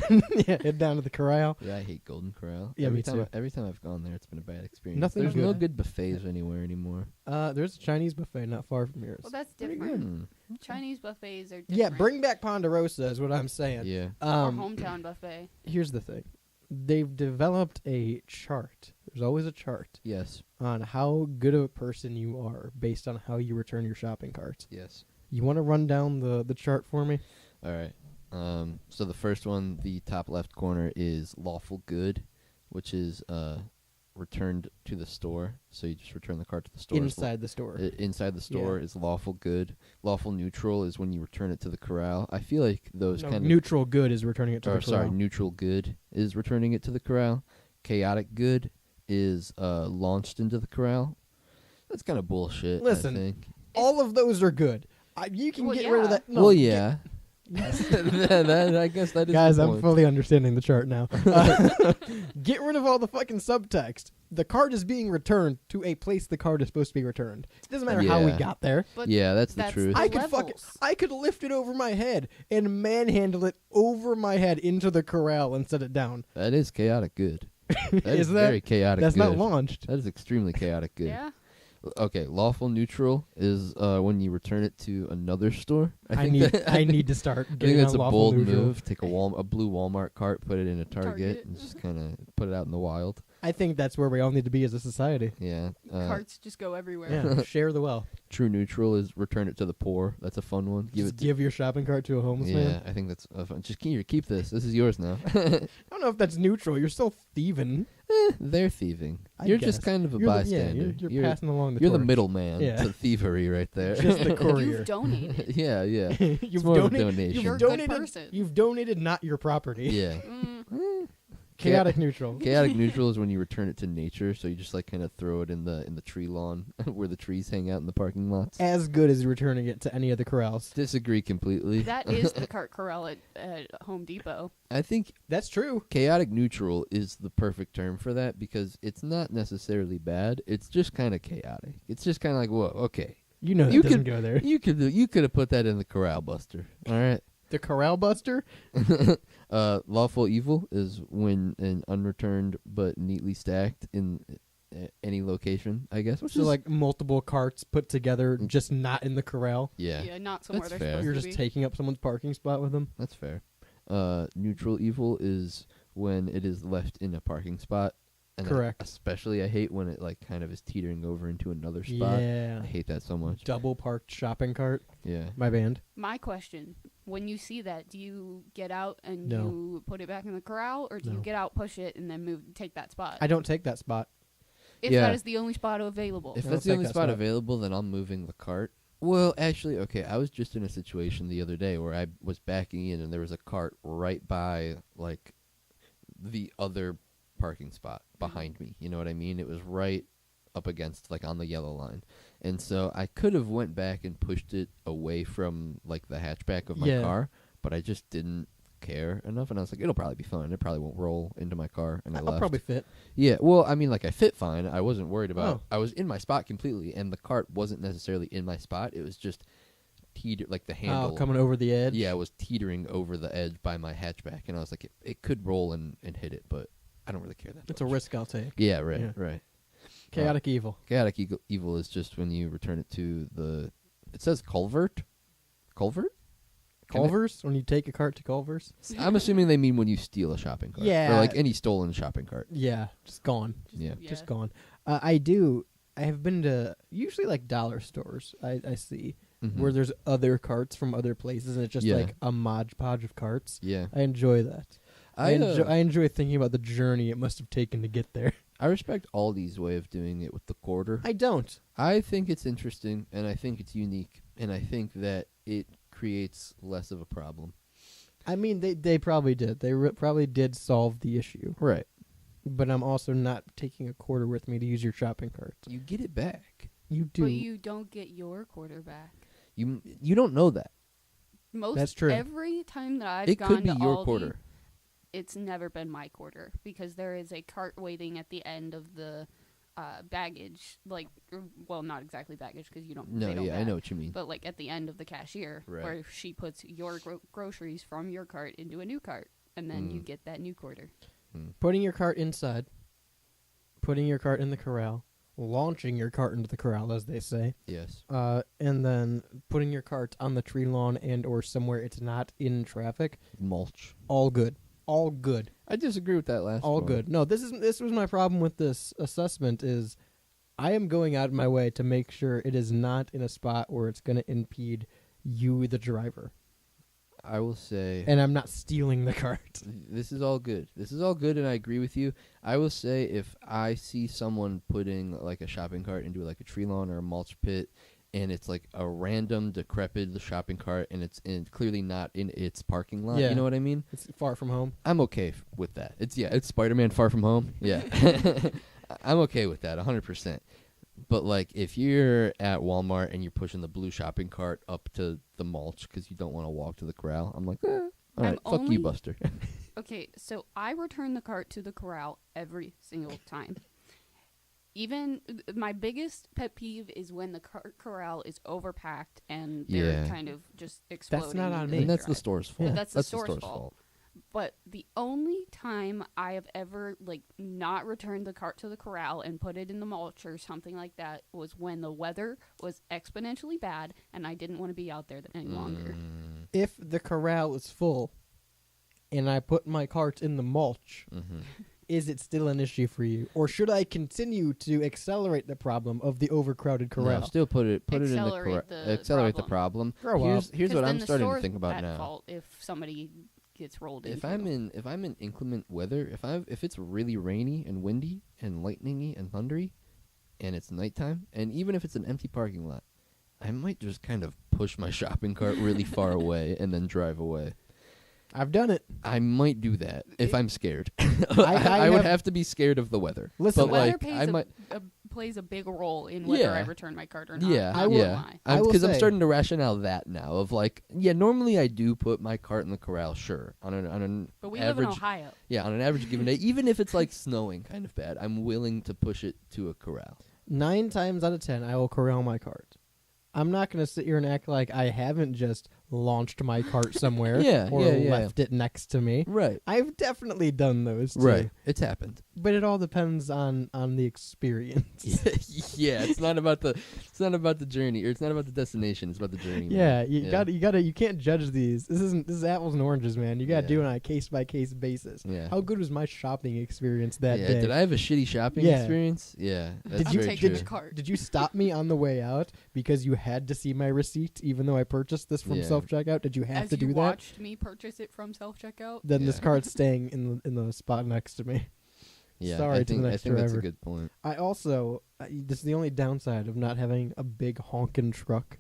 Yeah, head down to the corral. Yeah, I hate Golden Corral. Yeah, every me time too. every time I've gone there, it's been a bad experience. Nothing There's no good. good buffets anywhere anymore. There's a Chinese buffet not far from yours. Well, that's Pretty different. Hmm. Chinese buffets are different. Yeah, bring back Ponderosa is what I'm saying. Yeah. Our hometown buffet. Here's the thing. They've developed a chart. There's always a chart Yes. on how good of a person you are based on how you return your shopping carts. Yes. You want to run down the chart for me? All right. So the first one, the top left corner, is lawful good, which is returned to the store. So you just return the cart to the store. Inside the store. Inside the store is lawful good. Lawful neutral is when you return it to the corral. I feel like those No, kind of. neutral good is returning it to the corral. Neutral good is returning it to the corral. Chaotic good is launched into the corral. That's kind of bullshit. Listen, I think. All of those are good. You can Well, get rid of yeah. that. No, Well, get- yeah. I guess that is Guys, the I'm point. fully understanding the chart now. Get rid of all the fucking subtext. The card is being returned to a place the card is supposed to be returned. It doesn't matter how we Yeah. got there. But Yeah, that's the that's truth. the I could levels. I could lift it over my head and manhandle it over my head into the corral and set it down. That is chaotic good. That Is is that- very chaotic That's good. not launched. That is extremely chaotic good. Yeah. Okay, lawful neutral is when you return it to another store. I think I need to start I think getting that's on a lawful bold neutral. move. Take a blue Walmart cart, put it in a Target, Target. and just kind of put it out in the wild. I think that's where we all need to be as a society. Yeah. Carts just go everywhere. Yeah, share the wealth. True neutral is return it to the poor. That's a fun one. Just give your shopping cart to a homeless Yeah, man. I think that's fun. Just keep this. This is yours now. I don't know if that's neutral. You're still thieving. They're thieving. I You're guess. just kind of a You're the- bystander. yeah, you're passing along the You're the torch. middleman Yeah. to thievery right there. Just the courier. You've donated. yeah, yeah. You've more of a donated. donation. You're You've a good donated. person. You've donated, not your property. Yeah. Mm, Chaotic neutral. Chaotic neutral is when you return it to nature, so you just like kind of throw it in the tree lawn where the trees hang out in the parking lots. As good as returning it to any of the corrals. Disagree completely. that is the cart corral at Home Depot. I think That's true. chaotic neutral is the perfect term for that because it's not necessarily bad. It's just kind of chaotic. It's just kind of like, whoa, okay. You know that You doesn't could- go there. You could have put that in the corral buster. All right. The corral buster. Lawful evil is when an unreturned but neatly stacked in any location, I guess. Which So is like multiple carts put together, just not in the corral. yeah, not somewhere That's they're fair. supposed You're to just be. taking up someone's parking spot with them. that's fair. Neutral evil is when it is left in a parking spot. And Correct. Especially, I hate when it like kind of is teetering over into another spot. Yeah. I hate that so much. Double parked shopping cart. Yeah. My band. My question: when you see that, do you get out and No. you put it back in the corral, or do you No. get out, push it, and then take that spot? I don't take that spot. if Yeah. that is the only spot available. If I'll that's the take only that spot spot. available, then I'm moving the cart. Well, actually, okay, I was just in a situation the other day where I was backing in and there was a cart right by, like, the other parking spot behind me. You know what I mean? It was right up against, like, on the yellow line. And so I could have went back and pushed it away from, like, the hatchback of my Yeah. car, but I just didn't care enough. And I was like, it'll probably be fine. It probably won't roll into my car. And I I'll left. probably fit. Yeah, well, I mean, like, I fit fine. I wasn't worried about. Oh. I was in my spot completely, and the cart wasn't necessarily in my spot. It was just like the handle. Oh, coming over the edge. Yeah, it was teetering over the edge by my hatchback, and I was like, it could roll and hit it, but I don't really care that It's much. a risk I'll take. Yeah, right, Yeah. right. Chaotic evil. Chaotic evil is just when you return it to the. It says culvert. Culvert. Culver's? When you take a cart to Culver's? I'm assuming they mean when you steal a shopping cart. Yeah. Or like any stolen shopping cart. Yeah, just gone. Yeah. Just gone. I have been to usually like dollar stores. I see Mhm. where there's other carts from other places, and it's just Yeah. like a modge podge of carts. Yeah. I enjoy that. I I enjoy thinking about the journey it must have taken to get there. I respect Aldi's way of doing it with the quarter. I don't. I think it's interesting, and I think it's unique, and I think that it creates less of a problem. I mean, they probably did. They probably did solve the issue. Right. But I'm also not taking a quarter with me to use your shopping cart. You get it back. You do. But you don't get your quarter back. You don't know that. Most That's true. Every time that I've It gone could be to your Aldi, quarter. it's never been my quarter because there is a cart waiting at the end of the baggage, like, well, not exactly baggage because you don't. No, they don't yeah, I bag, know what you mean. But like at the end of the cashier, Right. where she puts your groceries from your cart into a new cart, and then you get that new quarter. Putting your cart inside, putting your cart in the corral, launching your cart into the corral, as they say, Yes. and then putting your cart on the tree lawn and or somewhere it's not in traffic. Mulch. All good. All good. I disagree with that last All one. good. No, this was my problem with this assessment is I am going out of my way to make sure it is not in a spot where it's going to impede you, the driver. I will say And I'm not stealing the cart. this is all good. This is all good, and I agree with you. I will say if I see someone putting like a shopping cart into like a tree lawn or a mulch pit, and it's like a random decrepit shopping cart, and it's clearly not in its parking lot. Yeah. You know what I mean? It's far from home. I'm okay with that. It's Spider-Man Far From Home. Yeah. I'm okay with that 100%. But like if you're at Walmart and you're pushing the blue shopping cart up to the mulch cuz you don't want to walk to the corral, I'm like, all right, fuck only- you, Buster. Okay, so I return the cart to the corral every single time. Even my biggest pet peeve is when the corral is overpacked and they're Yeah. kind of just exploding. not on in me. And that's the drive. store's fault. Yeah. That's the store's fault. fault. But the only time I have ever like not returned the cart to the corral and put it in the mulch or something like that was when the weather was exponentially bad and I didn't want to be out there any longer. If the corral is full and I put my cart in the mulch, is it still an issue for you? Or should I continue to accelerate the problem of the overcrowded corral? No, still put it in the Accelerate the accelerate the problem. Grow Here's up. here's 'Cause what then I'm the starting to store's think about at now. fault if somebody gets rolled If into. I'm in inclement weather, if it's really rainy and windy and lightningy and thundery, and it's nighttime, and even if it's an empty parking lot, I might just kind of push my shopping cart really far away and then drive away. I've done it. I might do that if I'm scared. I I would have- have to be scared of the weather. Listen, but weather like I might. plays a big role in whether Yeah. I return my cart or not. Yeah, not gonna yeah. lie. I will Because I'm say- starting to rationale that now of like, yeah, normally I do put my cart in the corral, sure, on an But we average, live in Ohio. yeah, on an average given day, even if it's like snowing kind of bad, I'm willing to push it to a corral. 9 times out of 10, I will corral my cart. I'm not going to sit here and act like I haven't just launched my cart somewhere Yeah, or yeah. left it next to me. Right, I've definitely done those too. right. It's happened. But it all depends on the experience. Yeah, it's not about the journey, or it's not about the destination. It's about the journey. Yeah, man. you gotta you can't judge these. This is apples and oranges, man. You gotta do Yeah. it on a case by case basis. Yeah. How good was my shopping experience that yeah. day? Did I have a shitty shopping Yeah. experience? Yeah. That's Did you very take true. the cart? Did you stop me on the way out because you had to see my receipt, even though I purchased this from Yeah. self checkout? Did you have As to you do that? watched me purchase it from self checkout. Then this Yeah. cart's staying in the spot next to me. Yeah, Sorry I to think, the I next think that's a driver. good point. I also this is the only downside of not having a big honking truck.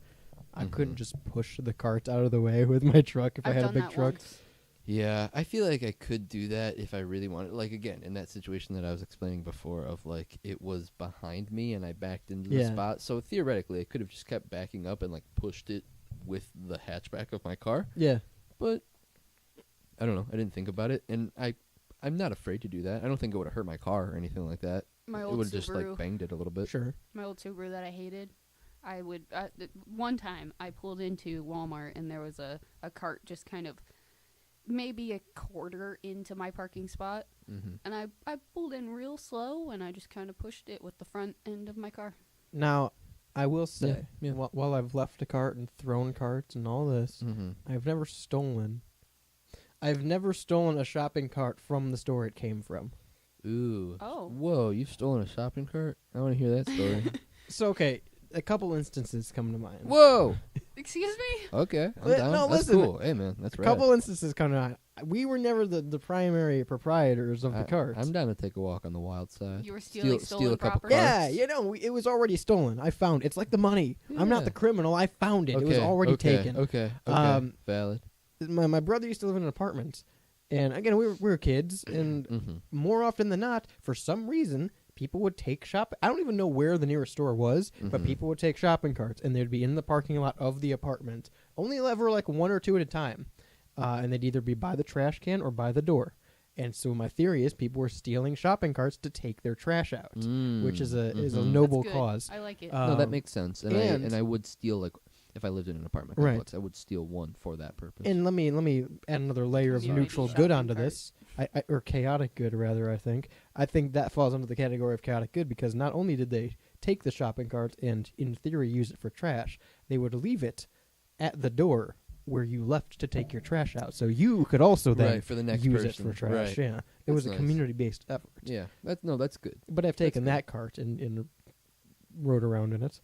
I couldn't Mhm. just push the cart out of the way with my truck if I I've had a done big that truck. once. Yeah, I feel like I could do that if I really wanted. Like, again, in that situation that I was explaining before of, like, it was behind me and I backed into the Yeah. spot. So, theoretically, I could have just kept backing up and, like, pushed it with the hatchback of my car. Yeah. But, I don't know. I didn't think about it. And I'm not afraid to do that. I don't think it would have hurt my car or anything like that. My It old would have just, Subaru. like, banged it a little bit. Sure. My old Subaru that I hated. I would one time I pulled into Walmart and there was a cart just kind of maybe a quarter into my parking spot, Mm-hmm. and I pulled in real slow and I just kind of pushed it with the front end of my car. Now, I will say, yeah. while I've left a cart and thrown carts and all this, Mm-hmm. I've never stolen a shopping cart from the store it came from. Ooh. Oh. Whoa, you've stolen a shopping cart? I want to hear that story. So, okay, a couple instances come to mind. Whoa. Excuse me? Okay, I'm Wait, down. no, That's listen. cool. Hey, man, that's A right. couple instances come to mind. We were never the primary proprietors of the carts. I'm down to take a walk on the wild side. You were stealing stolen a couple property? Yeah, carts. you know, it was already stolen. I found it. It's like the money. I'm not Yeah. the criminal. I found it. Okay, It was already okay, taken. Okay. Valid. My brother used to live in an apartment, and again, we were kids, and Mm-hmm. more often than not, for some reason, people would take shop. I don't even know where the nearest store was, but Mhm. people would take shopping carts, and they'd be in the parking lot of the apartment, only ever like one or two at a time, and they'd either be by the trash can or by the door. And so my theory is people were stealing shopping carts to take their trash out, which is a Mhm. noble That's good. cause. I like it. No, that Um, makes sense. And and- I would steal, like, if I lived in an apartment Right. complex, I would steal one for that purpose. And let me add another layer of Community neutral shopping good onto cart. this, or chaotic good rather. I think that falls under the category of chaotic good because not only did they take the shopping cart and in theory use it for trash, they would leave it at the door where you left to take your trash out, so you could also then Right, for the next use person. it for trash. Right. Yeah, it was That's a nice. community-based effort. Yeah, that's good. But I've taken good. that cart and rode around in it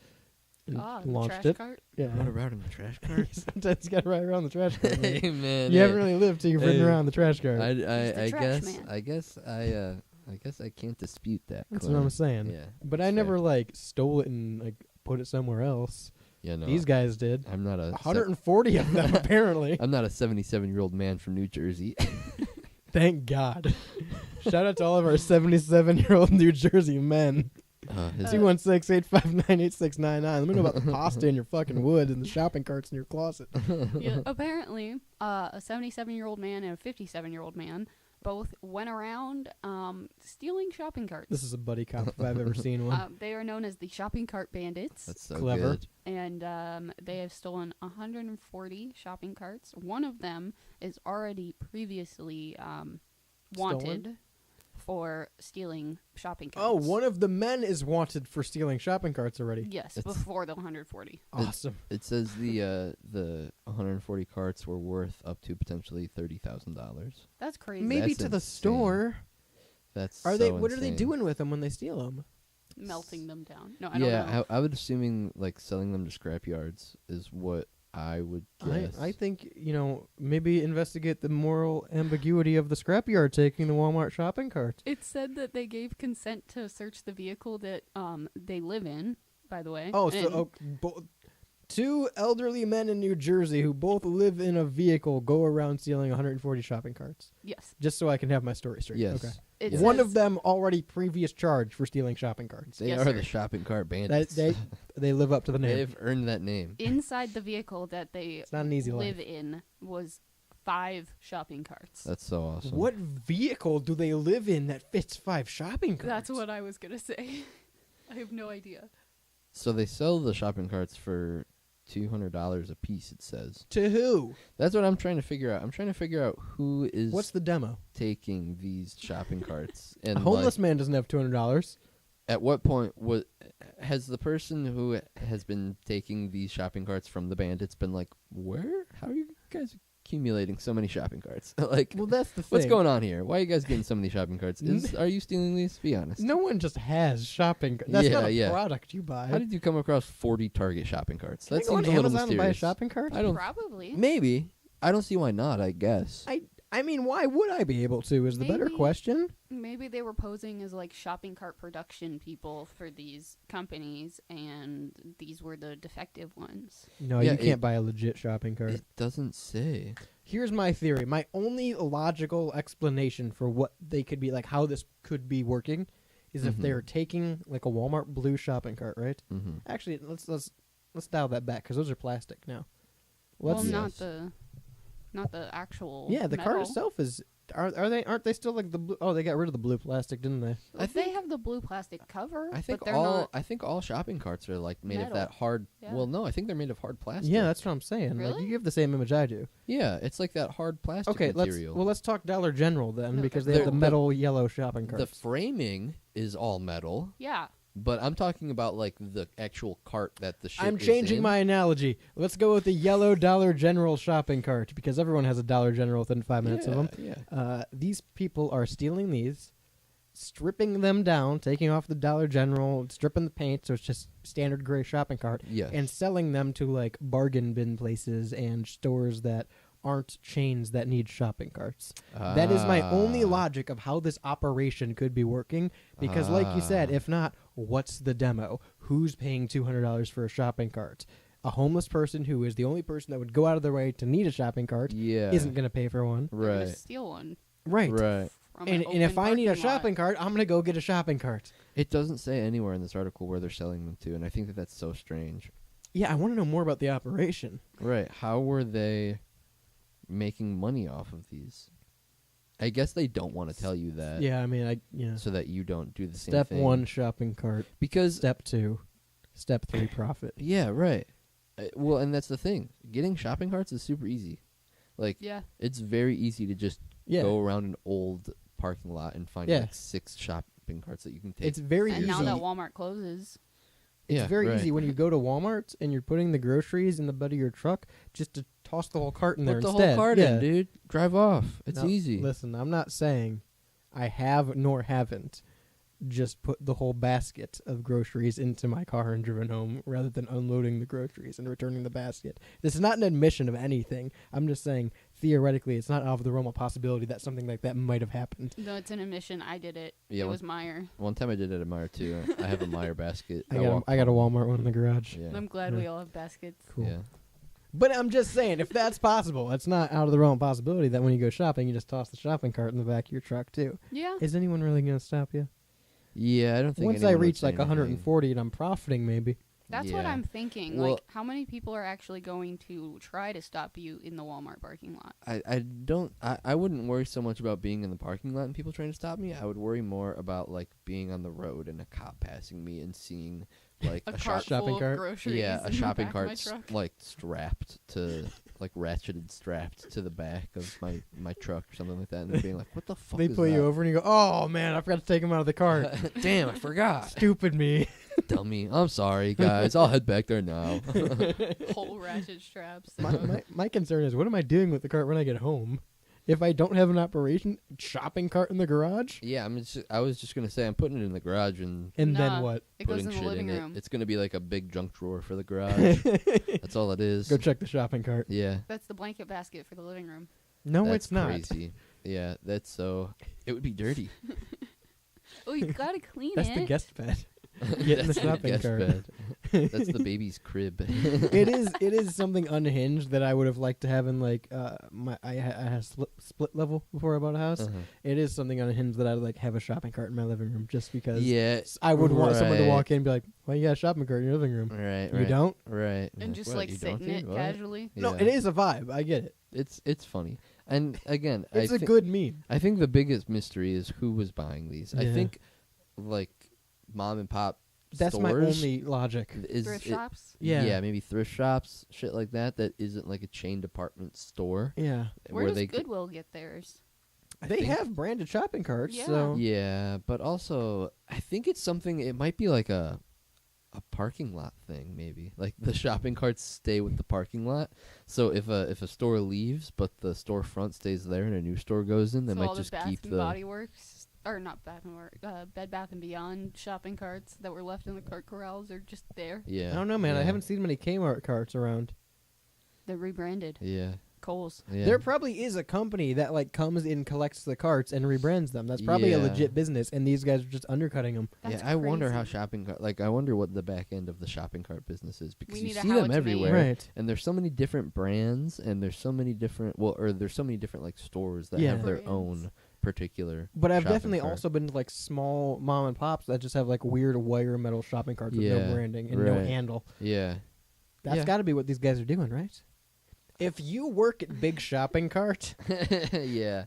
and the launched trash it. cart? Yeah, Run around in the trash cart. sometimes you got to ride around the trash cart. man. Hey, man. You hey. haven't really lived till you've ridden Hey. around the trash cart. I He's the trash man. I guess I can't dispute that. That's claim. what I'm saying. Yeah. But I fair. never like stole it and like put it somewhere else. Yeah, no. These guys did. I'm not a 140 of them apparently. I'm not a 77-year-old man from New Jersey. Thank God. Shout out to all of our 77-year-old New Jersey men. His 216-859-8699. Let me know about the pasta in your fucking wood and the shopping carts in your closet. Yeah, apparently, a 77-year-old man and a 57-year-old man both went around stealing shopping carts. This is a buddy cop if I've ever seen one. They are known as the shopping cart bandits, That's so Clever. good. and they have stolen 140 shopping carts. One of them is already previously wanted for stealing shopping carts. Oh, one of the men is wanted for stealing shopping carts already. Yes, It's- before the 140. Awesome. It says the 140 carts were worth up to potentially $30,000. That's crazy. Maybe That's to the insane. store. That's Are so they? What are they insane. doing with them when they steal them? Melting them down. No, I don't know. Yeah, I would assuming like selling them to scrap yards is what I would guess. I think, maybe investigate the moral ambiguity of the scrapyard taking the Walmart shopping cart. It said that they gave consent to search the vehicle that they live in, by the way. Oh, And so two elderly men in New Jersey who both live in a vehicle go around stealing 140 shopping carts. yes. Just so I can have my story straight. Yes. Okay. It One says- of them already previous charge for stealing shopping carts. They Yes, are sir. the shopping cart That, bandits. they live up to the name. They've earned that name. Inside the vehicle that they It's not an easy live life. in was 5 shopping carts. That's so awesome. What vehicle do they live in that fits 5 shopping carts? That's what I was going to say. I have no idea. So they sell the shopping carts for $200 a piece. It says. To who? That's what I'm trying to figure out. I'm trying to figure out who is What's the demo? taking these shopping carts. And A homeless like, man doesn't have $200. at what point has the person who has been taking these shopping carts from the bandits been like, where? How are you guys accumulating so many shopping carts? Like, Well, that's the thing. what's going on here? Why are you guys getting so many shopping carts? Are you stealing these? Be honest. No one just has shopping. That's not a Yeah. product you buy. How did you come across 40 Target shopping carts? Can I That go on seems a little Amazon and buy a mysterious. shopping cart? I don't. Probably. Maybe. I don't see why not. I guess. I mean, why would I be able to? Is the better Maybe. question. Maybe they were posing as like shopping cart production people for these companies, and these were the defective ones. No, Yeah, you can't it- buy a legit shopping cart. It doesn't say. Here's my theory. My only logical explanation for what they could be like, how this could be working, is if Mhm. they're taking like a Walmart blue shopping cart, right? Mm-hmm. Actually, let's dial that back because those are plastic now. Well, Let's not the actual. yeah, the cart metal. itself is. Aren't they still like the blue? Oh, they got rid of the blue plastic, didn't they? I They have the blue plastic cover. I think but they're all not. I think all shopping carts are like made of Metal. that hard. Yeah. Well, no, I think they're made of hard plastic. Yeah, that's what I'm saying. Like Really? you give the same image I do. Yeah, it's like that hard plastic Okay, material. let's talk Dollar General then No, because they they're- have the the- metal yellow shopping the carts. framing is all metal, Yeah. but I'm talking about like the actual cart that the shit I'm is changing in. my analogy. Let's go with the yellow Dollar General shopping cart because everyone has a Dollar General within 5 minutes of them. Yeah. These people are stealing these, stripping them down, taking off the Dollar General, stripping the paint so it's just standard gray shopping cart, Yes. and selling them to like bargain bin places and stores that aren't chains that need shopping carts. That is my only Ah. logic of how this operation could be working. Because, like you said, Ah. if not, what's the demo? Who's paying $200 for a shopping cart? A homeless person who is the only person that would go out of their way to need a shopping cart Yeah. isn't going to pay for one. They're gonna Right. steal one. Right. Right. From And an if open I need a parking lot. shopping cart, I'm going to go get a shopping cart. It doesn't say anywhere in this article where they're selling them to, and I think that that's so strange. Yeah, I want to know more about the operation. Right. How were they making money off of these? I guess they don't want to tell you that. Yeah, I mean, So that you don't do the same Step thing. 1, shopping cart. Because Step 2, Step 3, profit. yeah, right. Well, and that's the thing. Getting shopping carts is super easy. Like Yeah. it's very easy to just Yeah. go around an old parking lot and find Yeah. like 6 shopping carts that you can take. It's very And easy. now that Walmart closes, It's Yeah, very right. easy when you go to Walmart and you're putting the groceries in the bed of your truck just to toss the whole cart in there Put the instead. whole cart yeah. in, dude. Drive off. It's Now, easy. Listen, I'm not saying I have nor haven't just put the whole basket of groceries into my car and driven home rather than unloading the groceries and returning the basket. This is not an admission of anything. I'm just saying theoretically it's not out of the realm of possibility that something like that might have happened. no, it's an admission. I did it. Yeah, it one- was Meyer. One time I did it at Meyer too. I have a Meyer basket. I got a Walmart one in the garage. Yeah. I'm glad Yeah. we all have baskets. Cool. Yeah. But I'm just saying, if that's possible, it's not out of the realm of possibility that when you go shopping, you just toss the shopping cart in the back of your truck too. Yeah. Is anyone really going to stop you? Yeah, I don't think Once I anyone would reach say like anything. 140 and I'm profiting, maybe. That's what Yeah. I'm thinking. Well- Like, how many people are actually going to try to stop you in the Walmart parking lot? I wouldn't worry so much about being in the parking lot and people trying to stop me. I would worry more about like being on the road and a cop passing me and seeing like A a cart shopping full cart? of groceries. yeah, a in the shopping back of my cart truck. like strapped to like ratcheted strapped to the back of my truck or something like that and being like, "What the fuck They is pull you that?" over and you go, "Oh man, I forgot to take him out of the cart. Damn, I forgot. Stupid me." Dummy. I'm sorry, guys. I'll head back there now. Whole ratchet straps. my concern is, what am I doing with the cart when I get home? If I don't have an operation, shopping cart in the garage, Yeah, I was just gonna say I'm putting it in the garage and and Nah. then what? It goes putting in the shit living in room. it. It's gonna be like a big junk drawer for the garage. That's all it is. Go check the shopping cart. Yeah. That's the blanket basket for the living room. No, That's it's not. crazy. Yeah, that's so. It would be dirty. Oh, you gotta clean That's it. the guest bed. Get in the That's shopping guest cart. bed. That's the baby's crib. It is something unhinged that I would have liked to have in like I had a split level before I bought a house. Uh-huh. It is something unhinged that I'd like have a shopping cart in my living room just because Yeah, I would want someone to right. walk in and be like, "Why you got a shopping cart in your living room?" Right. You right, don't? Right. and just What, like you sit don't in it think? What? casually. No, Yeah. it is a vibe. I get it. It's funny, and again, It's I a thi- good meme. I think the biggest mystery is who was buying these. I Yeah. think like mom and pop's That's my stores. only logic. Is Thrift it- shops. Yeah. maybe thrift shops, shit like that. That isn't like a chain department store. Yeah. Where does they Goodwill get theirs? They have branded shopping carts, Yeah. so Yeah, but also I think it's something. It might be like a parking lot thing, maybe. Like the shopping carts stay with the parking lot. So if a store leaves, but the storefront stays there, and a new store goes in, they So might all just the Bath keep and the. Body Works, or not Bath and Bed Bath and Beyond shopping carts that were left in the cart corrals are just there. Yeah. I don't know, man. I yeah, haven't seen many Kmart carts around. They're rebranded. Yeah. Kohl's. Yeah. There probably is a company that like comes in, collects the carts, and rebrands them. That's probably a Yeah. legit business, and these guys are just undercutting them. That's I wonder how crazy. shopping cart. Like, I wonder what the back end of the shopping cart business is, because you need a see how them it's made. everywhere, Right. and there's so many different brands, and there's so many different there's so many different like stores that Yeah. have their Brands. own particular. But I've shopping definitely cart. also been to like small mom and pops that just have like weird wire metal shopping carts with no Yeah, branding and no right. handle. Yeah. That's Yeah. got to be what these guys are doing, right? If you work at Big Shopping Cart, Yeah.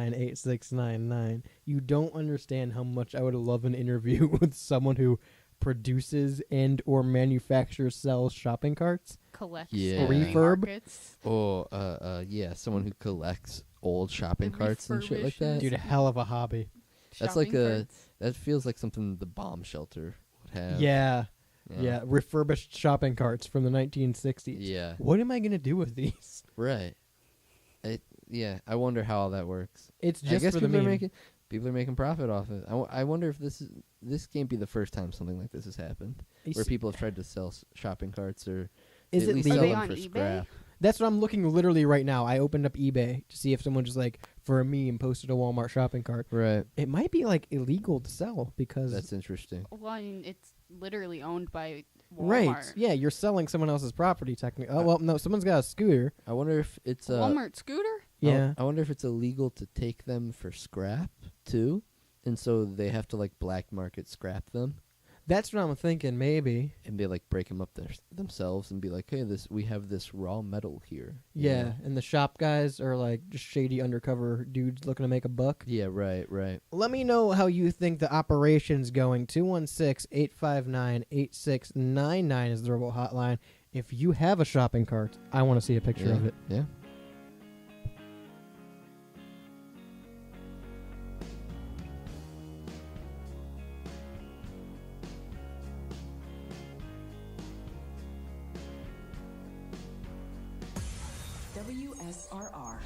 216-859-8699, you don't understand how much I would love an interview with someone who produces and or manufactures, sells shopping carts. Collects. Yeah. flea Refurb? markets. Yeah, someone who collects old shopping And carts and shit like that. refurbishes. Dude, a hell of a hobby. That's like shopping a- carts. That feels like something the bomb shelter would have. Yeah. you know? Yeah, refurbished shopping carts from the 1960s. Yeah. What am I going to do with these? Right. Yeah, I wonder how all that works. It's I just guess for the people are meme. making profit off it. I wonder if this can't be the first time something like this has happened, where people have tried to sell shopping carts or Is at it least legal? sell Are they them on for eBay? scrap. That's what I'm looking literally right now. I opened up eBay to see if someone just like for a meme posted a Walmart shopping cart. Right. It might be like illegal to sell because That's interesting. Well, I mean, it's literally owned by Walmart. right. Yeah, you're selling someone else's property technically. Oh well, no, someone's got a scooter. I wonder if it's Walmart scooter? Yeah. I wonder if it's illegal to take them for scrap too, and so they have to like black market scrap them, That's what I'm thinking maybe. and they like break them up themselves and be like, hey, we have this raw metal here. you Yeah, know? and the shop guys are like just shady undercover dudes looking to make a buck. Yeah. Right. Let me know how you think the operation's going. 216-859-8699 is the Rebel hotline. If you have a shopping cart, I want to see a picture Yeah. of it. Yeah. WSRR.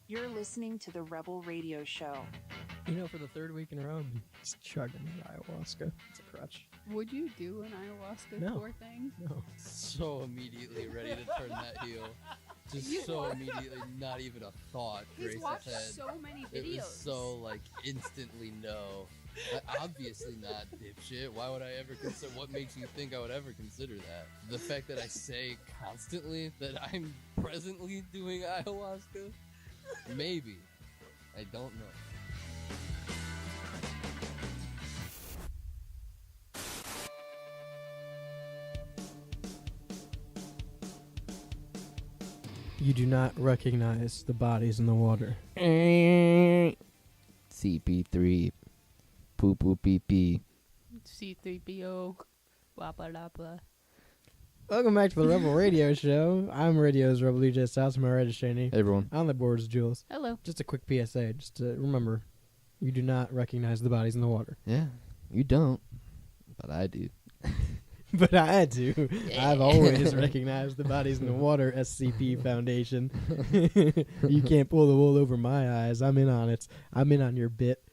You're listening to the Rebel Radio Show. You know, for the third week in a row, I'm just chugging ayahuasca. It's a crutch. Would you do an ayahuasca No. tour thing? No. So immediately ready to turn that heel. Just You so are- immediately, not even a thought. He's Grace watched had. so many It videos. was so like instantly no. Obviously not, dipshit. Why would I ever consider? What makes you think I would ever consider that? The fact that I say constantly that I'm presently doing ayahuasca? Maybe. I don't know. You do not recognize the bodies in the water. CP3. Poo poo pee pee. C3PO. Blah, blah, blah, blah. Welcome back to the Rebel Radio Show. I'm Radio's Rebel DJ Styles. To my right is Shani. Hey, everyone. On the board is Jules. Hello. Just a quick PSA. Just to remember, you do not recognize the bodies in the water. Yeah, you don't, but I do. But I do. I've always recognized the bodies in the water, SCP Foundation. You can't pull the wool over my eyes. I'm in on it. I'm in on your bit.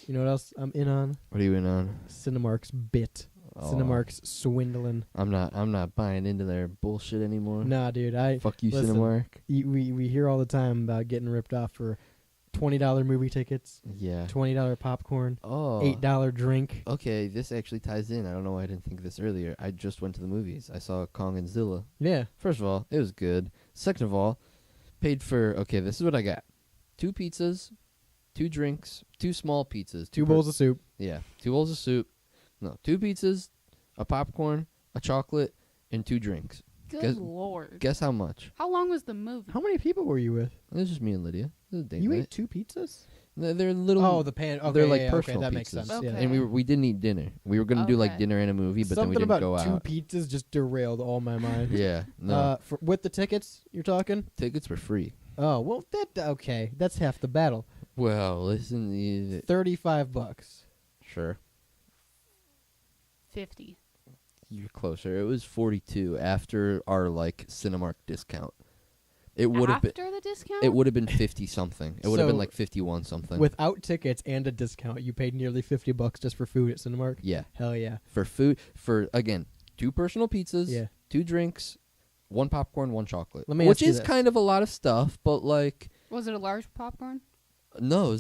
You know what else I'm in on? What are you in on? Cinemark's bit. Oh, Cinemark's swindling. I'm not buying into their bullshit anymore. Nah, dude. Fuck you, listen, Cinemark. We hear all the time about getting ripped off for $20 movie tickets, Yeah. $20 popcorn, Oh. $8 drink. Okay, this actually ties in. I don't know why I didn't think of this earlier. I just went to the movies. I saw Kong and Zilla. Yeah. First of all, it was good. Second of all, paid for, okay, this is what I got. 2 pizzas, 2 drinks, 2 small pizzas. 2 bowls of soup. Yeah, 2 bowls of soup. No, 2 pizzas, a popcorn, a chocolate, and 2 drinks. Good Guess- lord. Guess how much? How long was the movie? How many people were you with? It was just me and Lydia. It was a date You night. ate 2 pizzas? They're little. Oh, the pan. Okay, they're like yeah, personal okay, that pizzas. makes sense. Okay. Yeah. And we didn't eat dinner. We were gonna do like Okay. dinner and a movie, but Something then we didn't about go 2 out. pizzas just derailed all my mind. Yeah, no. With the tickets, you're talking? Tickets were free. Oh, well, okay. That's half the battle. Well, listen, $35. sure, 50. you're closer. It was 42 after our like Cinemark discount. It would have After been. the discount? It would have been 50 something. It would have been So, like 51 something. Without tickets and a discount, you paid nearly $50 just for food at Cinemark? Yeah, Hell yeah. for food, for again 2 personal pizzas, Yeah. 2 drinks, 1 popcorn, 1 chocolate. Let me which ask you is this. kind of a lot of stuff, but like. Was it a large popcorn? No,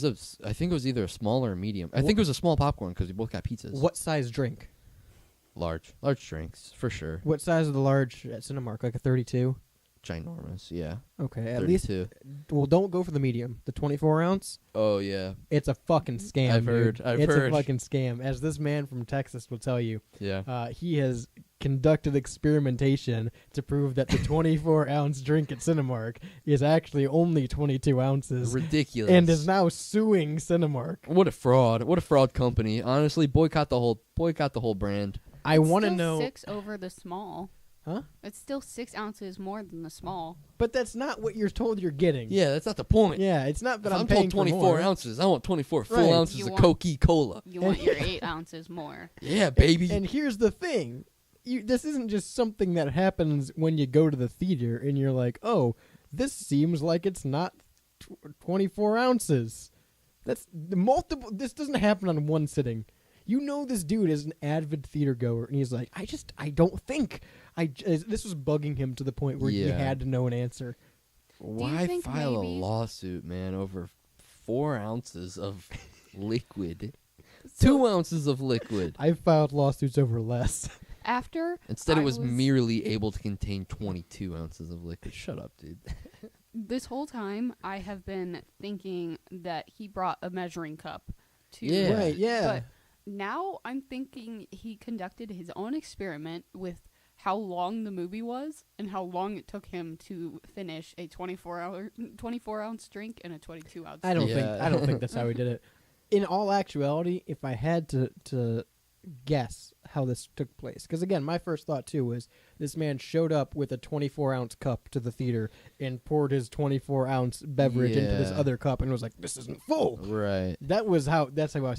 I think it was either a small or a medium. I think it was a small popcorn because we both got pizzas. What size drink? Large drinks for sure. What size is the large at Cinemark? Like a 32? Ginormous, yeah. Okay, at least. 32. Well, don't go for the medium. The 24 ounce. Oh yeah, It's a fucking scam. I've dude. heard, I've it's heard. a fucking scam. As this man from Texas will tell you, yeah. he has conducted experimentation to prove that the 24 ounce drink at Cinemark is actually only 22 ounces, Ridiculous. and is now suing Cinemark. What a fraud! What a fraud company. Honestly, boycott the whole brand. I It's want to still know, 6 over the small. huh? It's still 6 ounces more than the small. But that's not what you're told you're getting. Yeah, that's not the point. Yeah, it's not that If I'm I'm paying told for 24 more. ounces. I want 24 full Right. ounces You of want- Coca-Cola. You want your 8 ounces more. Yeah, baby. And here's the thing. This isn't just something that happens when you go to the theater and you're like, oh, this seems like it's not 24 ounces. That's multiple. This doesn't happen on one sitting. You know this dude is an avid theater goer, and he's like, I don't think. This was bugging him to the point where he Yeah. had to know an answer. Why think file maybe- a lawsuit, man, over 4 ounces of liquid? 2 ounces of liquid. I've filed lawsuits over less. After Instead, I it was merely able to contain 22 ounces of liquid. Shut up, dude. this whole time, I have been thinking that he brought a measuring cup to. Yeah. Right, yeah. But now I'm thinking he conducted his own experiment with how long the movie was and how long it took him to finish a 24 ounce drink and a 22 ounce. I don't Yeah. think that's how he did it. In all actuality, if I had to guess how this took place, because again, my first thought too was this man showed up with a 24 ounce cup to the theater and poured his 24 ounce beverage into this Yeah. other cup and was like, "This isn't full." Right. That's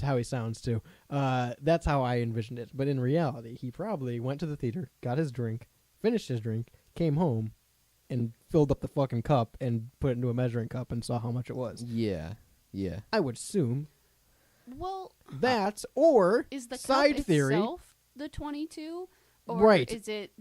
how he sounds too. That's how I envisioned it. But in reality, he probably went to the theater, got his drink, finished his drink, came home, and filled up the fucking cup and put it into a measuring cup and saw how much it was. Yeah. Yeah. I would assume Well, that, or is the side cup theory, itself the 22? Or Right. is it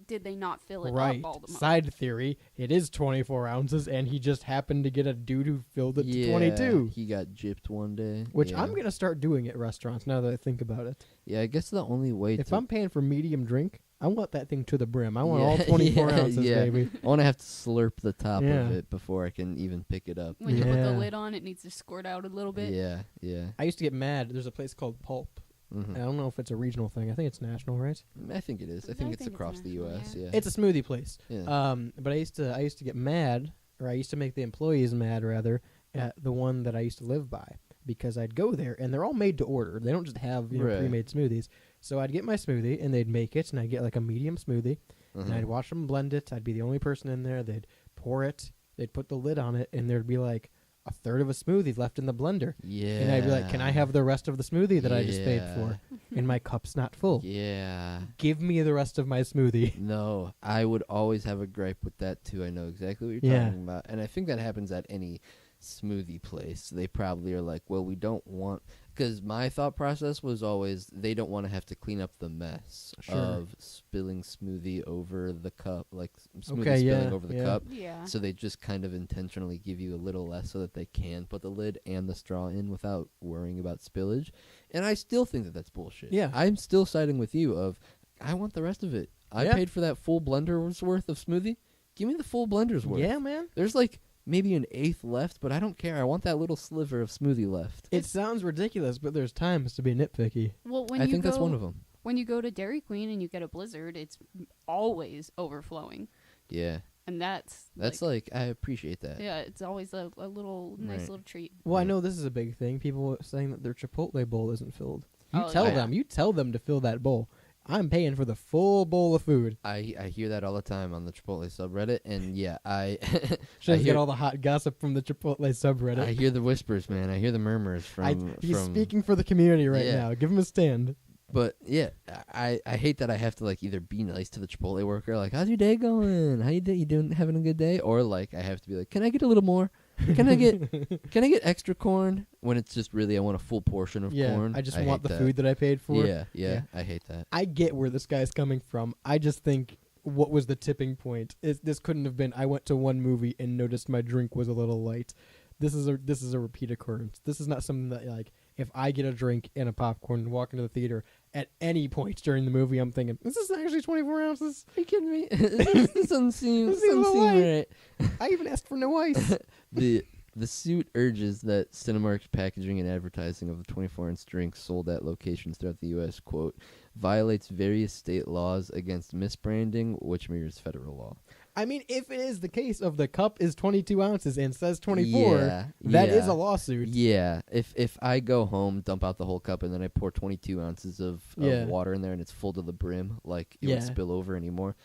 did they not fill it right? up all the Side theory, it is 24 ounces, and he just happened to get a dude who filled it Yeah, to 22. He got gypped one day. Which yeah. I'm gonna start doing at restaurants now that I think about it. Yeah, I guess the only way If to I'm paying for medium drink, I want that thing to the brim. I want Yeah, all 24 yeah, ounces, yeah. baby. I want to have to slurp the top Yeah. of it before I can even pick it up. When you put the Yeah. lid on, it needs to squirt out a little bit. Yeah, yeah. I used to get mad. There's a place called Pulp. Mhm. I don't know if it's a regional thing. I think it's national, right? I think it is. I I think it's think it's across the national, U.S. yeah. Yeah. It's a smoothie place. yeah. But I used to get mad, or I used to make the employees mad rather, at the one that I used to live by, because I'd go there and they're all made to order. They don't just have Right. pre-made smoothies. So I'd get my smoothie and they'd make it, and I'd get like a medium smoothie, and I'd Uh-huh. watch them blend it. I'd be the only person in there. They'd pour it. They'd put the lid on it, and there'd be like a third of a smoothie left in the blender. Yeah. And I'd be like, "Can I have the rest of the smoothie that I just paid for?" And my cup's not full. Yeah. Give me the rest of my smoothie. No, I would always have a gripe with that too. I know exactly what you're Yeah. talking about, and I think that happens at any smoothie place. They probably are like, well, we don't want, because my thought process was always they don't want to have to clean up the mess Sure. of spilling smoothie over the cup, like smoothie Okay, spilling yeah, over the yeah. cup. Yeah. So they just kind of intentionally give you a little less so that they can put the lid and the straw in without worrying about spillage. And I still think that that's bullshit. Yeah. I'm still siding with you of I want the rest of it. I Yeah. paid for that full blender's worth of smoothie. Give me the full blender's worth. Yeah, man. There's like maybe an eighth left, but I don't care. I want that little sliver of smoothie left. It sounds ridiculous, but there's times to be nitpicky. Well, when I you think go, that's one of them. When you go to Dairy Queen and you get a Blizzard, it's always overflowing, Yeah. and that's Like I appreciate that. yeah, it's always a little nice Right. little treat. Well, I Yeah. know this is a big thing. People saying that their Chipotle bowl isn't filled. You Oh, tell yeah. them. You tell them to fill that bowl. I'm paying for the full bowl of food. I hear that all the time on the Chipotle subreddit, and yeah, I Should hear- get all the hot gossip from the Chipotle subreddit. I hear the whispers, man. I hear the murmurs from. He's from speaking for the community right Yeah. now. Give him a stand. But yeah, I hate that I have to like either be nice to the Chipotle worker, like, how's your day going? How you doing? You doing having a good day? Or like I have to be like, can I get a little more? Can I get extra corn? When it's just really I want a full portion of Yeah, corn. I just hate want the that. food that I paid for. Yeah, Yeah. I hate that. I get where this guy's coming from. I just think what was the tipping point? This couldn't have been I went to one movie and noticed my drink was a little light. This is a repeat occurrence. This is not something that like if I get a drink and a popcorn and walk into the theater at any point during the movie, I'm thinking this is actually 24 ounces. Are you kidding me? this doesn't seem, This seems a little light. right. I even asked for no ice. The suit urges that Cinemark's packaging and advertising of the 24-ounce drinks sold at locations throughout the U.S., quote, violates various state laws against misbranding, which mirrors federal law. I mean, if it is the case of the cup is 22 ounces and says 24, Yeah, that is yeah. a lawsuit. Yeah, if I go home, dump out the whole cup, and then I pour 22 ounces of Yeah. water in there and it's full to the brim, like it Yeah. won't spill over anymore,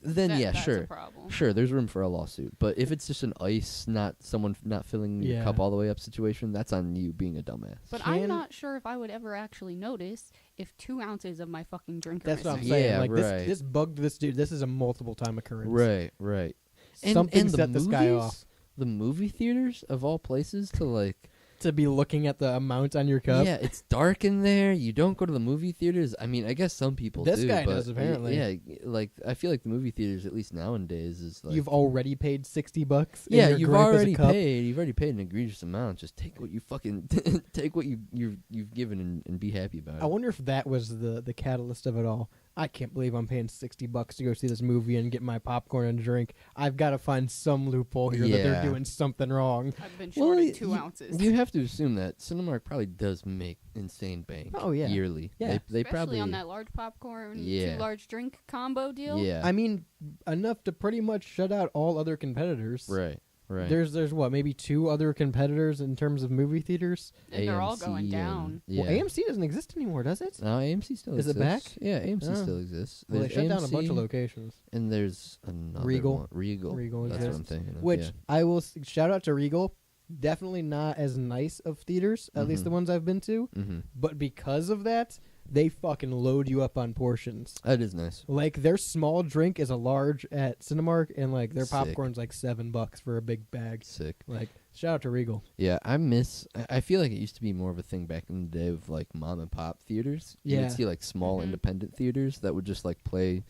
then That- yeah, that's sure. a problem. Sure, there's room for a lawsuit. But if it's just an ice, not someone not filling your Yeah. cup all the way up situation, that's on you being a dumbass. But I'm Can- not sure if I would ever actually notice if 2 ounces of my fucking drink are That's what I'm missing. saying. Yeah, like right. this bugged this dude. This is a multiple time occurrence. Right. Something the set this guy movies? off. The movie theaters of all places to like. To be looking at the amount on your cup. Yeah, it's dark in there. You don't go to the movie theaters. I mean, I guess some people This do. guy but does, apparently. Yeah, like I feel like the movie theaters, at least nowadays, is like You've already paid $60. yeah, and your you've gripe is a already cup. paid. You've already paid an egregious amount. Just take what you fucking take what you've given and be happy about it. I wonder if that was the catalyst of it all. I can't believe I'm paying $60 to go see this movie and get my popcorn and drink. I've got to find some loophole here that Yeah. they're doing something wrong. I've been shorted 2 you- ounces. You have to assume that Cinemark probably does make insane bank. Oh, yeah. yearly. Yeah. they Especially probably on that large popcorn, Yeah. 2 large drink combo deal. yeah. I mean, enough to pretty much shut out all other competitors. right. There's what, maybe 2 other competitors in terms of movie theaters? And they're all AMC going and- down. yeah. Well, AMC doesn't exist anymore, does it? No, AMC still Is it exists. back? Yeah, AMC Oh. still exists. Well, they There's shut down a bunch of AMC, locations. and there's another Regal. one. Regal. Regal That's what I'm exists. thinking of. Which yeah. I will shout out to Regal. Definitely not as nice of theaters, at least Mhm. the ones I've been to. Mm-hmm. But because of that, they fucking load you up on portions. That is nice. Like their small drink is a large at Cinemark, and like their Sick. popcorn's like $7 for a big bag. Sick. Like shout out to Regal. Yeah, I feel like it used to be more of a thing back in the day of like mom and pop theaters. You Yeah. would see like small Mhm. independent theaters that would just like play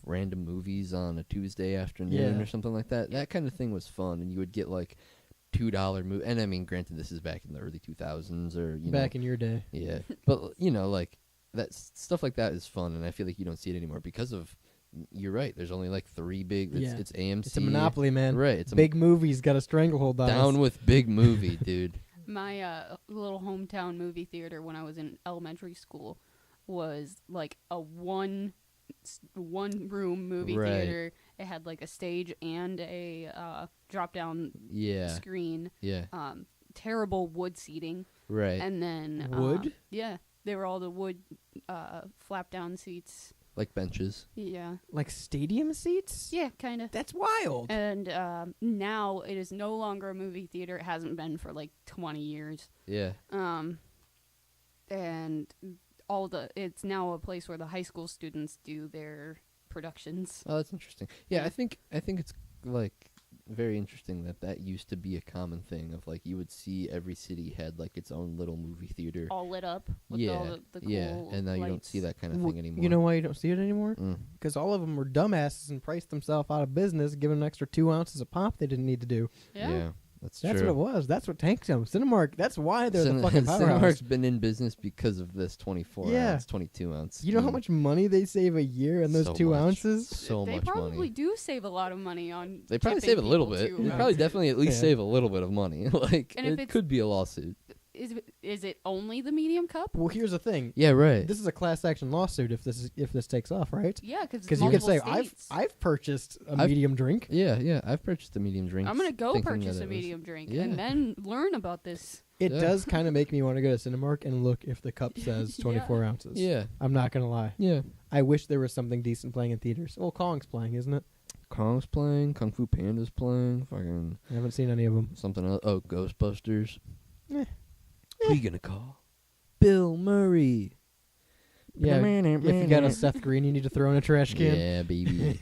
random movies on a Tuesday afternoon Yeah. or something like that. That kind of thing was fun, and you would get like $2 movie. And I mean, granted, this is back in the early 2000s, or Back in your day. yeah. But like that stuff like that is fun, and I feel like you don't see it anymore because of. You're right. There's only like 3 big. Yeah. It's AMC. It's a monopoly, man. Right. It's Big movies got a stranglehold on down us. with big movie, dude. My little hometown movie theater when I was in elementary school was like a one room movie Right. theater. It had like a stage and a drop down Yeah. screen. Yeah. Terrible wood seating, Right. and then Wood? yeah, they were all the wood flap down seats. Like benches. Yeah, Like stadium seats? yeah, kind of. That's wild. And now it is no longer a movie theater. It hasn't been for like 20 years. Yeah. And it's now a place where the high school students do their productions. Oh, that's interesting. Yeah, Yeah. I think it's like very interesting that used to be a common thing of like you would see every city had like its own little movie theater. All lit up with yeah. all the cool yeah, and now you don't lights. see that kind of Well, thing anymore. You know why you don't see it anymore? Mm. Because all of them were dumbasses and priced themselves out of business, giving an extra 2 ounces of pop they didn't need to do. Yeah. That's That's true. what it was. That's what tanked them. Cinemark, that's why they're the fucking powerhouse. Cinemark's been in business because of this 24 Yeah. ounce, 22 ounce. You know how much money they save a year in those So 2 much. ounces? So They much probably money. do save a lot of money on. They probably tipping save a little people bit. too. They probably definitely at least Yeah. save a little bit of money. Like And if it it's- could be a lawsuit. Is it only the medium cup? Well, here's the thing. Yeah, right. This is a class action lawsuit if this takes off, right? Yeah, because Because you could say I've purchased a I've- medium drink. Yeah. I've purchased a medium drink. I'm gonna go thinking purchase that a it was- medium drink Yeah. and then learn about this. It Yeah. does kind of make me want to go to Cinemark and look if the cup says 24 ounces. Yeah. I'm not gonna lie. Yeah. I wish there was something decent playing in theaters. Well, Kong's playing, isn't it? Kong's playing, Kung Fu Panda's playing, fucking I haven't seen any of them. something else. Oh, Ghostbusters. Eh. Who you gonna call? Bill Murray. Yeah, if you got a Seth Green, you need to throw in a trash can. Yeah, baby.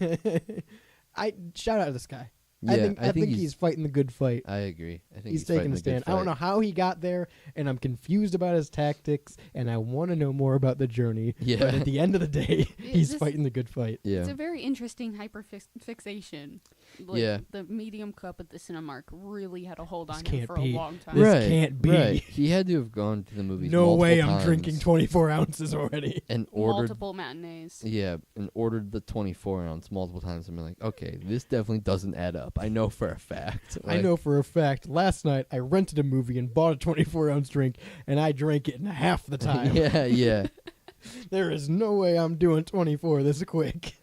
I shout out to this guy. Yeah, I think he's fighting the good fight. I agree. I think He's taking a stand. I don't know how he got there, and I'm confused about his tactics, and I want to know more about the journey. Yeah. But at the end of the day, Yeah, he's this- fighting the good fight. Yeah. It's a very interesting hyperfixation. Like, Yeah. The medium cup at the Cinemark really had a hold on This him can't for be. a long time. This right. can't be. Right. He had to have gone to the movies. No way multiple I'm drinking times 24 ounces already. and ordered. Multiple matinees. Yeah, and ordered the 24 ounce multiple times. I'm like, okay, this definitely doesn't add up. I know for a fact. I Like, know for a fact, last night I rented a movie and bought a 24 ounce drink, and I drank it in half the time. yeah. There is no way I'm doing 24 this quick.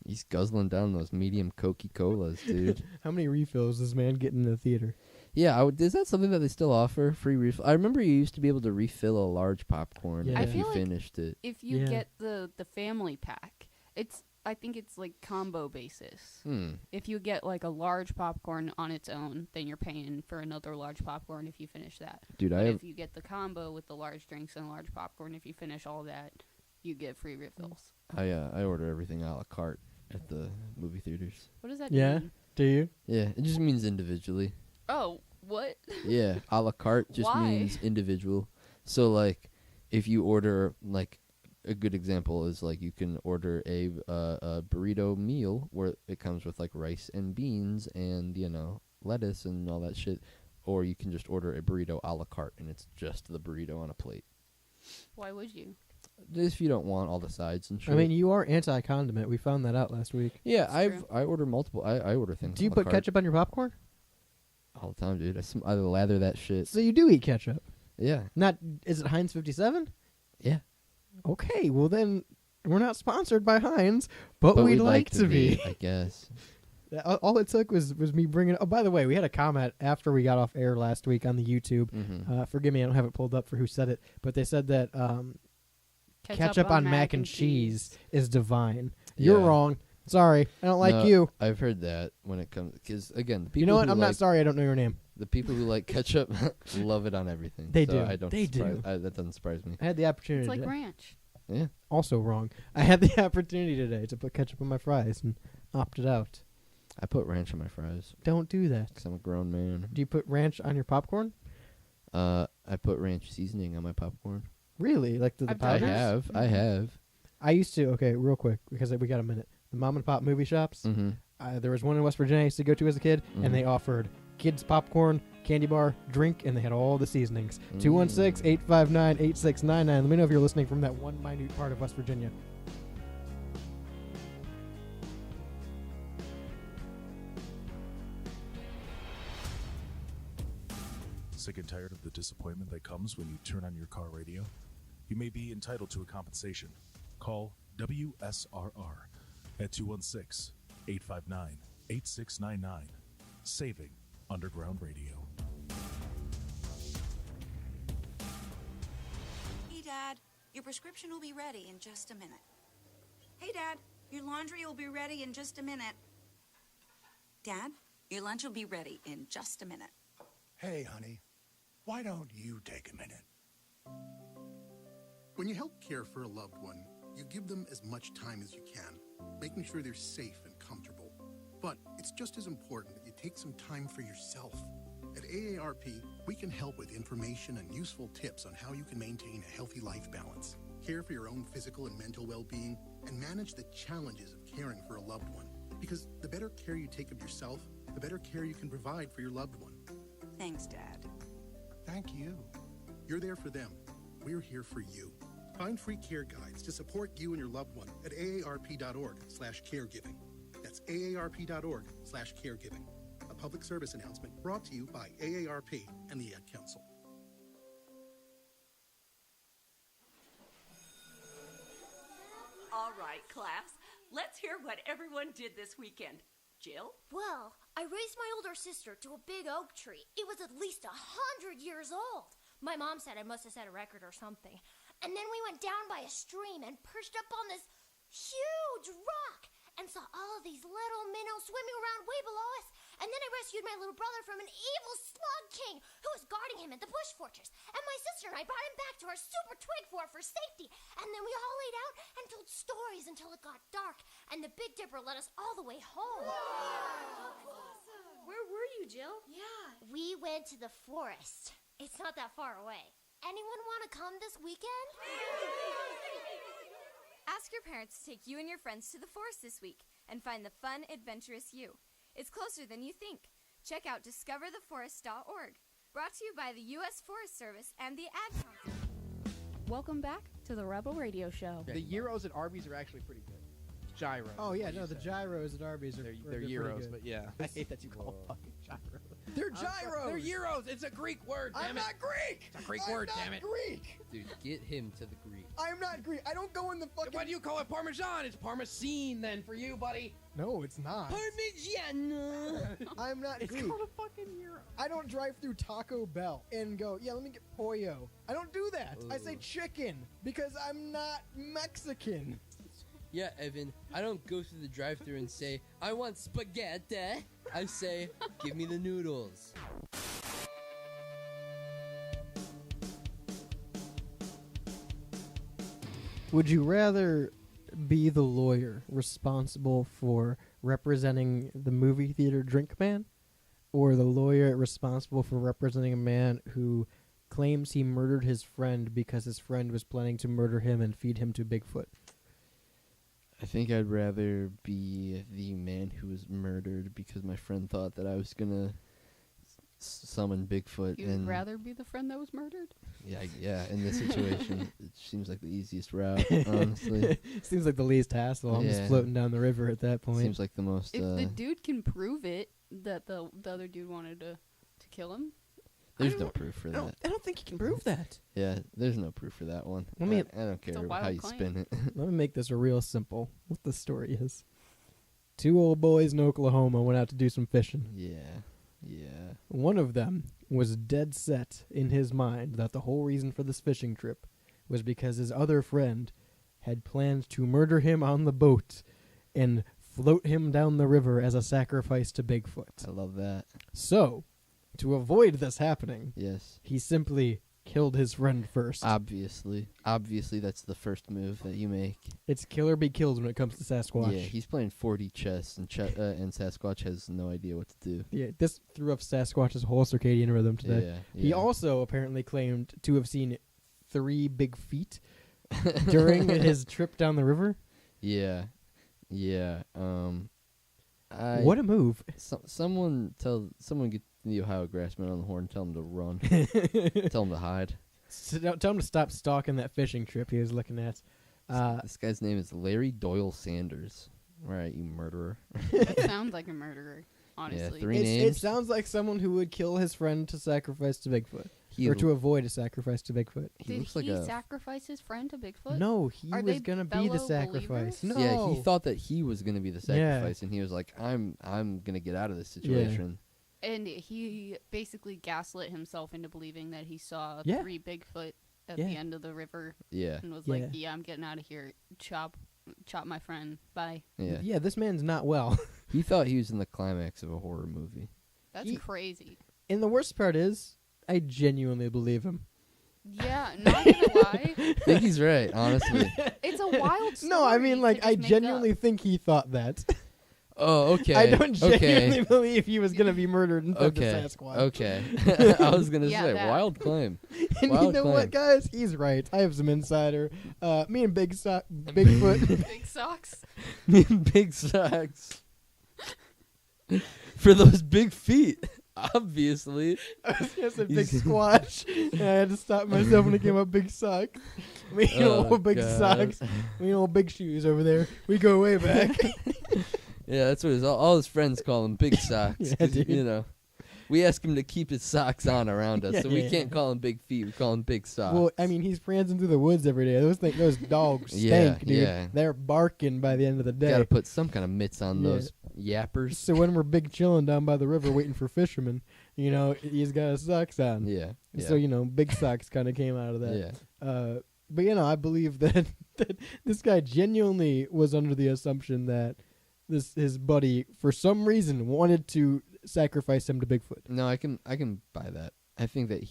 He's guzzling down those medium Coca-Colas, dude. How many refills does this man get in the theater? Yeah, is that something that they still offer? Free refill? I remember you used to be able to refill a large popcorn Yeah. I if you feel like finished it. If you Yeah. get the family pack, I think it's like combo basis. If you get like a large popcorn on its own, then you're paying for another large popcorn if you finish that. Dude, But I have if you get the combo with the large drinks and large popcorn, if you finish all that, you get free refills. I order everything a la carte at the movie theaters. What does that Yeah. mean? Do you? Yeah, it just means individually. Oh, what? Yeah, a la carte just Why? means individual. So like, if you order like a good example is like you can order a burrito meal where it comes with like rice and beans and lettuce and all that shit, or you can just order a burrito a la carte and it's just the burrito on a plate. Why would you? If you don't want all the sides and shit. I mean, you are anti-condiment. We found that out last week. yeah, That's true. I order multiple. I order things. Do you a la put carte ketchup on your popcorn? all the time, dude? I lather that shit. So you do eat ketchup. Yeah, Not, is it Heinz 57? yeah. Okay, well then, we're not sponsored by Heinz, but we'd like to be. I guess. All it took was me bringing. Oh, by the way, we had a comment after we got off air last week on the YouTube. Mm-hmm. Forgive me, I don't have it pulled up for who said it, but they said that ketchup on mac and cheese is divine. You're Yeah. wrong. Sorry, I don't like No, you. I've heard that when it comes because again, the people You know what? who I'm like, not sorry. I don't know your name. The people who like ketchup love it on everything. They so do. I don't They surprise, do. that doesn't surprise me. I had the opportunity. It's like to- ranch. Yeah. Also wrong. I had the opportunity today to put ketchup on my fries and opted out. I put ranch on my fries Don't do that. because I'm a grown man. Do you put ranch on your popcorn? I put ranch seasoning on my popcorn. Really? Like the I've I done powders? that. have. I have. I used to. Okay, real quick because we got a minute. The mom and pop movie shops. Mm-hmm. There was one in West Virginia I used to go to as a kid, Mhm. and they offered kids popcorn, candy bar, drink, and they had all the seasonings. Mm. 216-859-8699. Let me know if you're listening from that one minute part of West Virginia. Sick and tired of the disappointment that comes when you turn on your car radio? You may be entitled to a compensation. Call WSRR at 216-859-8699. Saving Underground Radio. Hey, Dad, your prescription will be ready in just a minute. Hey, Dad, your laundry will be ready in just a minute. Dad, your lunch will be ready in just a minute. Hey, honey, why don't you take a minute? When you help care for a loved one, you give them as much time as you can, making sure they're safe and comfortable. But it's just as important that you take some time for yourself. At AARP, we can help with information and useful tips on how you can maintain a healthy life balance, care for your own physical and mental well-being, and manage the challenges of caring for a loved one. Because the better care you take of yourself, the better care you can provide for your loved one. Thanks, Dad. Thank you. You're there for them. We're here for you. Find free care guides to support you and your loved one at aarp.org/caregiving. That's aarp.org/caregiving. A public service announcement brought to you by AARP and the Ad Council. All right, class. Let's hear what everyone did this weekend. Jill? Well, I raised my older sister to a big oak tree. It was at least 100 years old. My mom said I must have set a record or something. And then we went down by a stream and perched up on this huge rock and saw all of these little minnows swimming around way below us. And then I rescued my little brother from an evil slug king who was guarding him at the bush fortress. And my sister and I brought him back to our super twig fort for safety. And then we all laid out and told stories until it got dark. And the Big Dipper led us all the way home. Where were you, Jill? Yeah. We went to the forest. It's not that far away. Anyone want to come this weekend? Ask your parents to take you and your friends to the forest this week and find the fun, adventurous you. It's closer than you think. Check out discovertheforest.org. Brought to you by the U.S. Forest Service and the Ad Council. Welcome back to the Rebel Radio Show. The gyros at Arby's are actually pretty good. Gyros. Oh yeah, no, the gyros at Arby's are They're pretty gyros, good. but yeah. I hate that you call them fucking gyros. They're gyros. They're gyros. It's a Greek word. Damn I'm it. not Greek. It's a Greek I'm word. not Damn it. Greek. Dude, get him to the Greek. I'm not Greek. I don't go in the fucking. Why do you call it Parmesan? It's Parmesan then for you, buddy. No, it's not. Parmigiano. I'm not It's Greek. called a fucking gyro. I don't drive through Taco Bell and go, yeah, let me get pollo. I don't do that. I say Ugh. chicken because I'm not Mexican. Yeah, Evan, I don't go through the drive-thru and say, I want spaghetti. I say, give me the noodles. Would you rather be the lawyer responsible for representing the movie theater drink man, or the lawyer responsible for representing a man who claims he murdered his friend because his friend was planning to murder him and feed him to Bigfoot? I think I'd rather be the man who was murdered because my friend thought that I was gonna summon Bigfoot. You'd and rather be the friend that was murdered? Yeah. In this situation, it seems like the easiest route. Honestly, Seems like the least hassle. I'm just Yeah. floating down the river at that point. seems like the most. If the dude can prove it that the other dude wanted to kill him, There's no proof for I that. don't think you can prove that. Yeah, there's no proof for that one. Let me- I don't care a how wild you claim. spin it. Let me make this real simple. What the story is: two old boys in Oklahoma went out to do some fishing. Yeah. One of them was dead set in his mind that the whole reason for this fishing trip was because his other friend had planned to murder him on the boat and float him down the river as a sacrifice to Bigfoot. I love that. So, to avoid this happening, Yes. he simply killed his friend first. Obviously, that's the first move that you make. It's kill or be killed when it comes to Sasquatch. Yeah, he's playing 4D chess, and and Sasquatch has no idea what to do. Yeah, this threw off Sasquatch's whole circadian rhythm today. Yeah, He yeah. also apparently claimed to have seen 3 big feet during his trip down the river. Yeah. What a move! Someone get the Ohio Grassman on the horn. Tell him to run. Tell him to hide. Tell him to stop stalking that fishing trip he was looking at. This guy's name is Larry Doyle Sanders. All right, you murderer. That sounds like a murderer, honestly. 3 It names. sounds like someone who would kill his friend to sacrifice to Bigfoot, He or l- to avoid a sacrifice to Bigfoot. He Did looks he like a sacrifice his friend to Bigfoot? No, he Are was they gonna be the fellow sacrifice. believers? No, Yeah, he thought that he was gonna be the sacrifice, and he was like, "I'm gonna get out of this situation." And he basically gaslit himself into believing that he saw Yeah. 3 Bigfoot at Yeah. the end of the river. Yeah. And was Yeah. like, yeah, I'm getting out of here. Chop my friend. Bye. Yeah. Yeah, this man's not well. He thought he was in the climax of a horror movie. That's crazy. And the worst part is, I genuinely believe him. Yeah, not gonna lie. I think he's right, honestly. It's a wild story. No, I mean, like, to I just make genuinely up. think he thought that. Oh, okay. I don't genuinely okay. believe he was gonna be murdered in front Okay. of Sasquatch. Okay. I was gonna Yeah, say that. wild claim. And Wild you know claim. what, guys? He's right. I have some insider. Me and Bigfoot. Big socks. Big socks. For those big feet, obviously. I was gonna say big squash, and I had to stop myself when it came up big socks. Me and Oh, old big God. socks. Me and old big shoes over there. We go way back. Yeah, that's what all his friends call him, Big Socks. Yeah, 'cause, dude. you know, we ask him to keep his socks on around us, Yeah, so we yeah. can't call him Big Feet. We call him Big Socks. Well, I mean, he's prancing through the woods every day. Those dogs Yeah, stink, dude. yeah. They're barking by the end of the day. Got to put some kind of mitts on Yeah. those yappers. So when we're big chilling down by the river waiting for fishermen, you know, he's got his socks on. Yeah. Yeah. So, you know, big socks kind of came out of that. Yeah. But, you know, I believe that this guy genuinely was under the assumption that his buddy, for some reason, wanted to sacrifice him to Bigfoot. No, I can buy that. I think that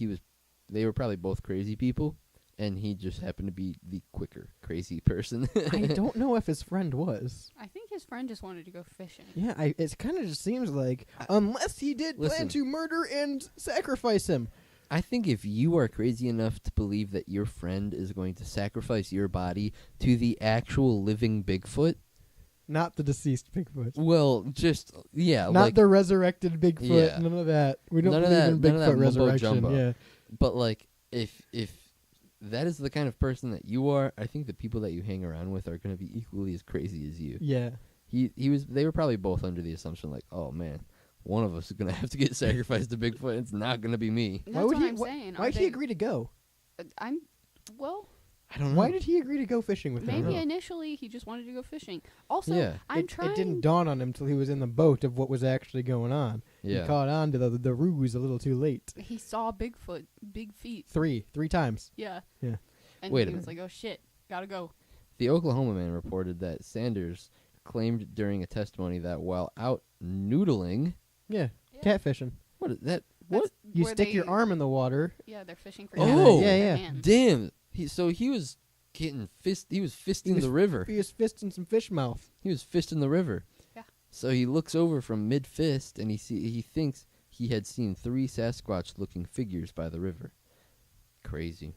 they were probably both crazy people, and he just happened to be the quicker crazy person. I don't know if his friend was. I think his friend just wanted to go fishing. Yeah, it kind of just seems like, unless he did plan Listen. to murder and sacrifice him. I think if you are crazy enough to believe that your friend is going to sacrifice your body to the actual living Bigfoot, Not the deceased Bigfoot. well, just Not like the resurrected Bigfoot. Yeah. None of that. We don't None of believe that- in none of that Bigfoot mumbo resurrection. jumbo. Yeah. But like if that is the kind of person that you are, I think the people that you hang around with are going to be equally as crazy as you. Yeah. They were probably both under the assumption like, oh man, one of us is going to have to get sacrificed to Bigfoot. It's not going to be me. That's Why would what he? I'm saying. Why did he agree to go? Well, I don't know. Why did he agree to go fishing with him? maybe initially he just wanted to go fishing. Also, Yeah. I'm trying. It didn't dawn on him till he was in the boat of what was actually going on. Yeah. He caught on to the ruse a little too late. He saw Bigfoot, big feet. Three times. Yeah. Yeah. And Wait a he was minute. like, "Oh shit, gotta go." The Oklahoma man reported that Sanders claimed during a testimony that while out noodling, Yeah. Catfishing. what is that? What? You where stick your they- arm in the water. Yeah, they're fishing for. Oh, Yeah, yeah. Man. Damn. He was getting he was fisting the river. He was fisting some fish mouth. He was fisting the river. Yeah. So he looks over from mid fist and he thinks he had seen 3 Sasquatch looking figures by the river. Crazy.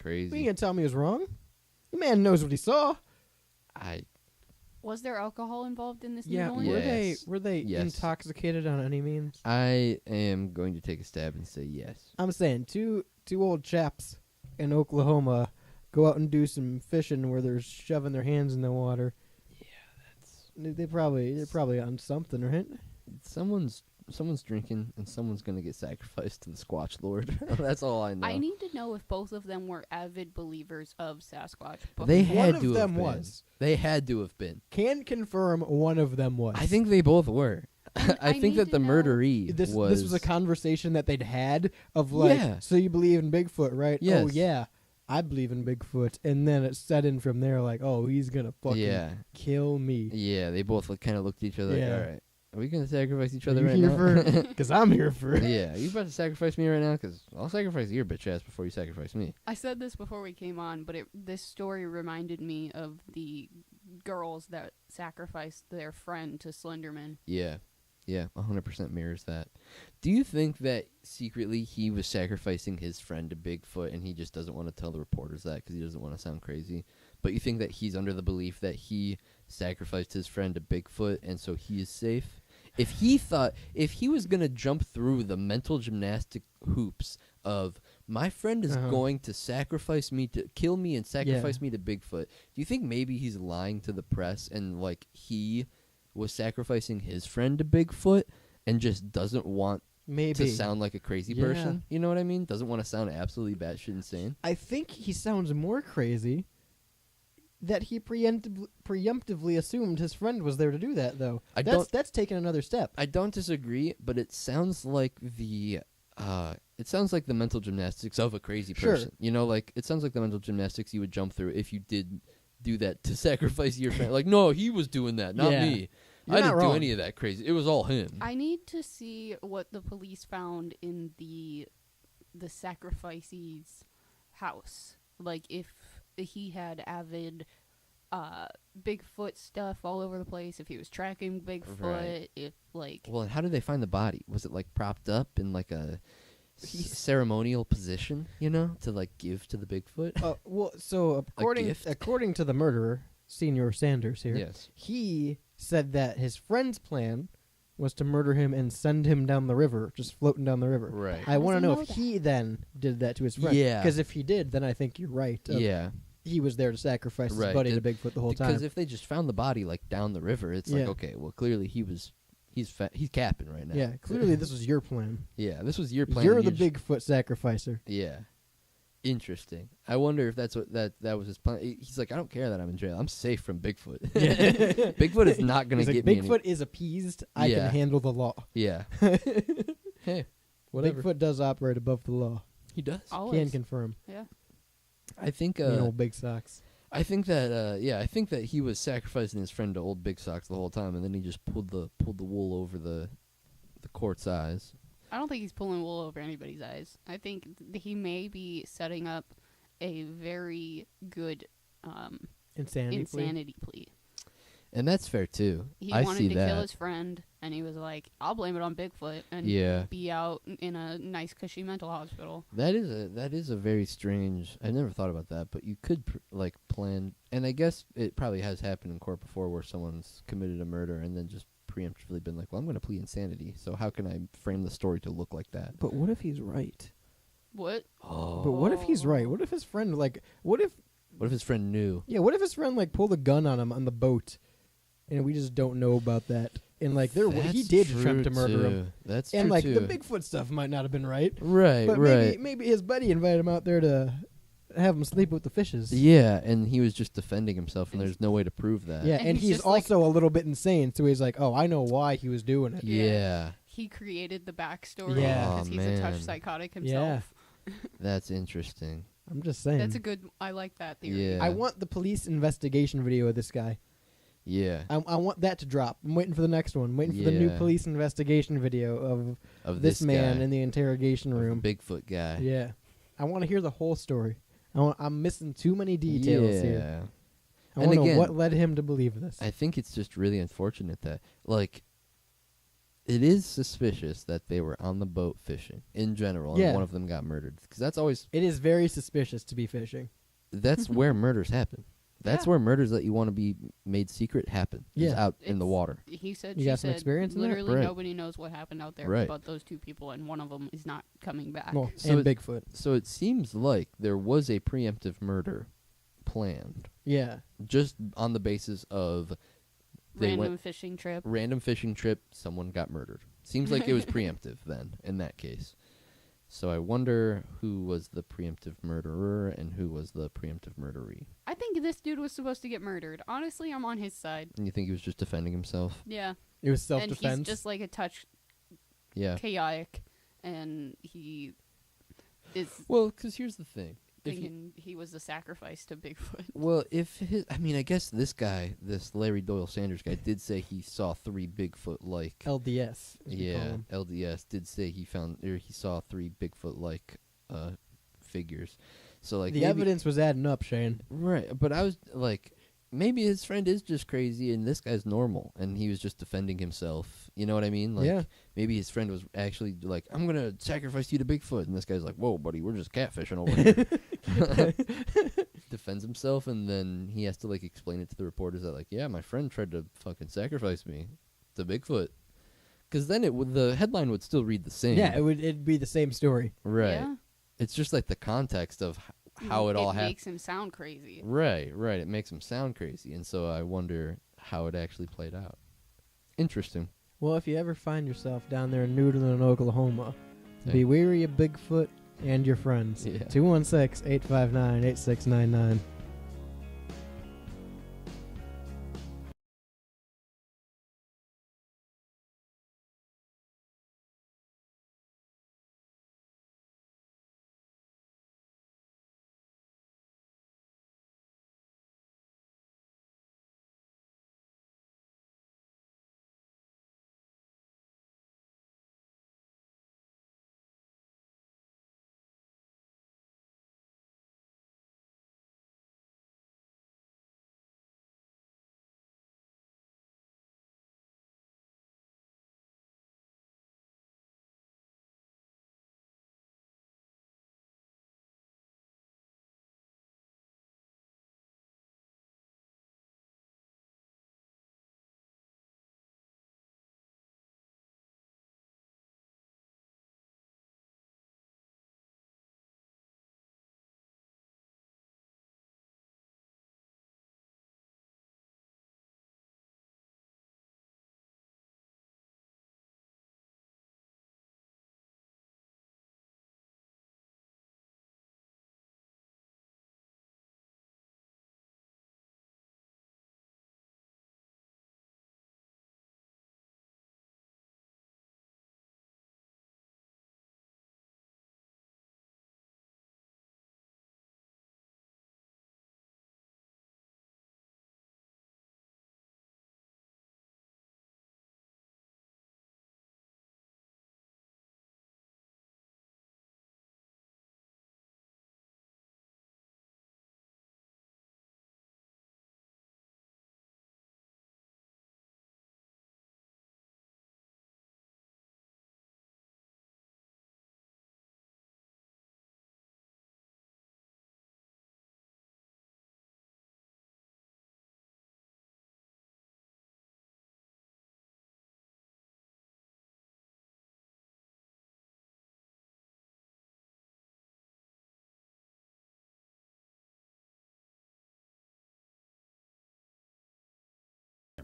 You gonna tell me he was wrong? The man knows what he saw. Was there alcohol involved in this Yeah. noodling? Were they Yes. intoxicated on any means? I am going to take a stab and say yes. I'm saying two old chaps in Oklahoma go out and do some fishing where they're shoving their hands in the water. Yeah, They're probably on something, right? Someone's drinking and someone's going to get sacrificed to the Squatch Lord. That's all I know. I need to know if both of them were avid believers of Sasquatch. They before- had One to of have them been. was. They had to have been. Can confirm one of them was. I think they both were. I think need that to the know- murderee this was a conversation that they'd had of like, Yeah. so you believe in Bigfoot, right? Oh Yes. yeah, I believe in Bigfoot, and then it set in from there like, oh, he's gonna fucking Yeah. kill me. Yeah, they both kind of looked at each other Yeah. like, all right, Are we gonna sacrifice each Are other you right here now? for? Because I'm here for. Yeah, are you about to sacrifice me right now? Because I'll sacrifice your bitch ass before you sacrifice me. I said this before we came on, but this story reminded me of the girls that sacrificed their friend to Slenderman. Yeah, 100% mirrors that. Do you think that secretly he was sacrificing his friend to Bigfoot and he just doesn't want to tell the reporters that because he doesn't want to sound crazy? But you think that he's under the belief that he sacrificed his friend to Bigfoot and so he is safe? If he was going to jump through the mental gymnastic hoops of my friend is going to sacrifice me to kill me and sacrifice me to Bigfoot, do you think maybe he's lying to the press and like he was sacrificing his friend to Bigfoot and just doesn't want to sound like a crazy person? You know what I mean? Doesn't want to sound absolutely batshit insane. I think he sounds more crazy that he preemptively assumed his friend was there to do that, though. That's taken another step. I don't disagree, but it sounds like the mental gymnastics of a crazy person. You know, like it sounds like the mental gymnastics you would jump through if you did do that to sacrifice your friend. Like, no, he was doing that, not me. I didn't do any of that crazy. It was all him. I need to see what the police found in the sacrificee's house. Like, if he had avid Bigfoot stuff all over the place, if he was tracking Bigfoot, if, like... Well, and how did they find the body? Was it, like, propped up in, like, a ceremonial position, you know, to, like, give to the Bigfoot? Well, so according to the murderer, Senior Sanders here, he said that his friend's plan was to murder him and send him down the river, just floating down the river. Right. I want to know if he then did that to his friend. Yeah. Because if he did, then I think you're right. Yeah. He was there to sacrifice his buddy to Bigfoot the whole time. Because if they just found the body, like, down the river, it's like, okay, well, clearly he's capping right now. Yeah, clearly this was your plan. Yeah, this was your plan. You're the Bigfoot sacrificer. Yeah. Interesting. I wonder if that's what that was his plan. He's like, I don't care that I'm in jail. I'm safe from Bigfoot. Bigfoot is not going to get me. Bigfoot is appeased. I can handle the law. Yeah. Hey, whatever. Bigfoot does operate above the law. He does. Always. Can confirm. Yeah. I think. Old Big Socks. I think that. I think that he was sacrificing his friend to Old Big Socks the whole time, and then he just pulled the wool over the court's eyes. I don't think he's pulling wool over anybody's eyes. I think he may be setting up a very good insanity plea. And that's fair, too. He wanted to kill his friend, and he was like, I'll blame it on Bigfoot and be out in a nice, cushy mental hospital. That is a very strange... I never thought about that, but you could, plan... And I guess it probably has happened in court before where someone's committed a murder and then just preemptively been like, well, I'm going to plead insanity, so how can I frame the story to look like that? But what if he's right? What? Oh. But what if he's right? What if his friend, what if his friend knew? Yeah, what if his friend, pulled a gun on him on the boat, and we just don't know about that? And, he did attempt to murder him. That's and, true, too. the Bigfoot stuff might not have been right. Right, but right. Maybe his buddy invited him out there to have him sleep with the fishes. Yeah, and he was just defending himself, and there's no way to prove that. Yeah, and he's also a little bit insane, so he's like, oh, I know why he was doing it. Yeah. He created the backstory because he's a touch psychotic himself. Yeah. That's interesting. I'm just saying. That's a good... I like that theory. Yeah. I want the police investigation video of this guy. Yeah. I want that to drop. I'm waiting for the next one. I'm waiting for the new police investigation video of this man guy. in the interrogation room. Bigfoot guy. Yeah. I want to hear the whole story. I'm missing too many details here. I want to know what led him to believe this. I think it's just really unfortunate that, it is suspicious that they were on the boat fishing in general, and one of them got murdered. Because that's always... It is very suspicious to be fishing. That's where murders happen. That's where murders that you want to be made secret happen. Yeah. Is out in the water. He said, you got some experience in that? Literally nobody knows what happened out there but those two people, and one of them is not coming back. Well, and Bigfoot. So it seems like there was a preemptive murder planned. Yeah. Just on the basis of... Random fishing trip, someone got murdered. Seems like it was preemptive then, in that case. So I wonder who was the preemptive murderer and who was the preemptive murderee. I think this dude was supposed to get murdered. Honestly, I'm on his side. And you think he was just defending himself? Yeah. It was self-defense? And he's just a touch chaotic, and he is... Well, because here's the thing. thinking he was the sacrifice to Bigfoot. Well, I guess this guy, this Larry Doyle Sanders guy, did say he saw 3 Bigfoot-like. LDS. Yeah, LDS did say he saw 3 Bigfoot-like figures. So like the evidence was adding up, Shane. Right, but I was like, maybe his friend is just crazy and this guy's normal, and he was just defending himself. You know what I mean? Like, yeah. Maybe his friend was actually like, I'm gonna sacrifice you to Bigfoot, and this guy's like, whoa, buddy, we're just catfishing over here. Defends himself, and then he has to like explain it to the reporters that like, yeah, my friend tried to fucking sacrifice me to Bigfoot. Because then the headline would still read the same. Yeah, it'd be the same story. Right. Yeah. It's just like the context of how it all happened. It makes him sound crazy. Right. It makes him sound crazy. And so I wonder how it actually played out. Interesting. Well, if you ever find yourself down there in Newton, Oklahoma, Yeah. be wary of Bigfoot and your friends. Yeah. 216-859-8699.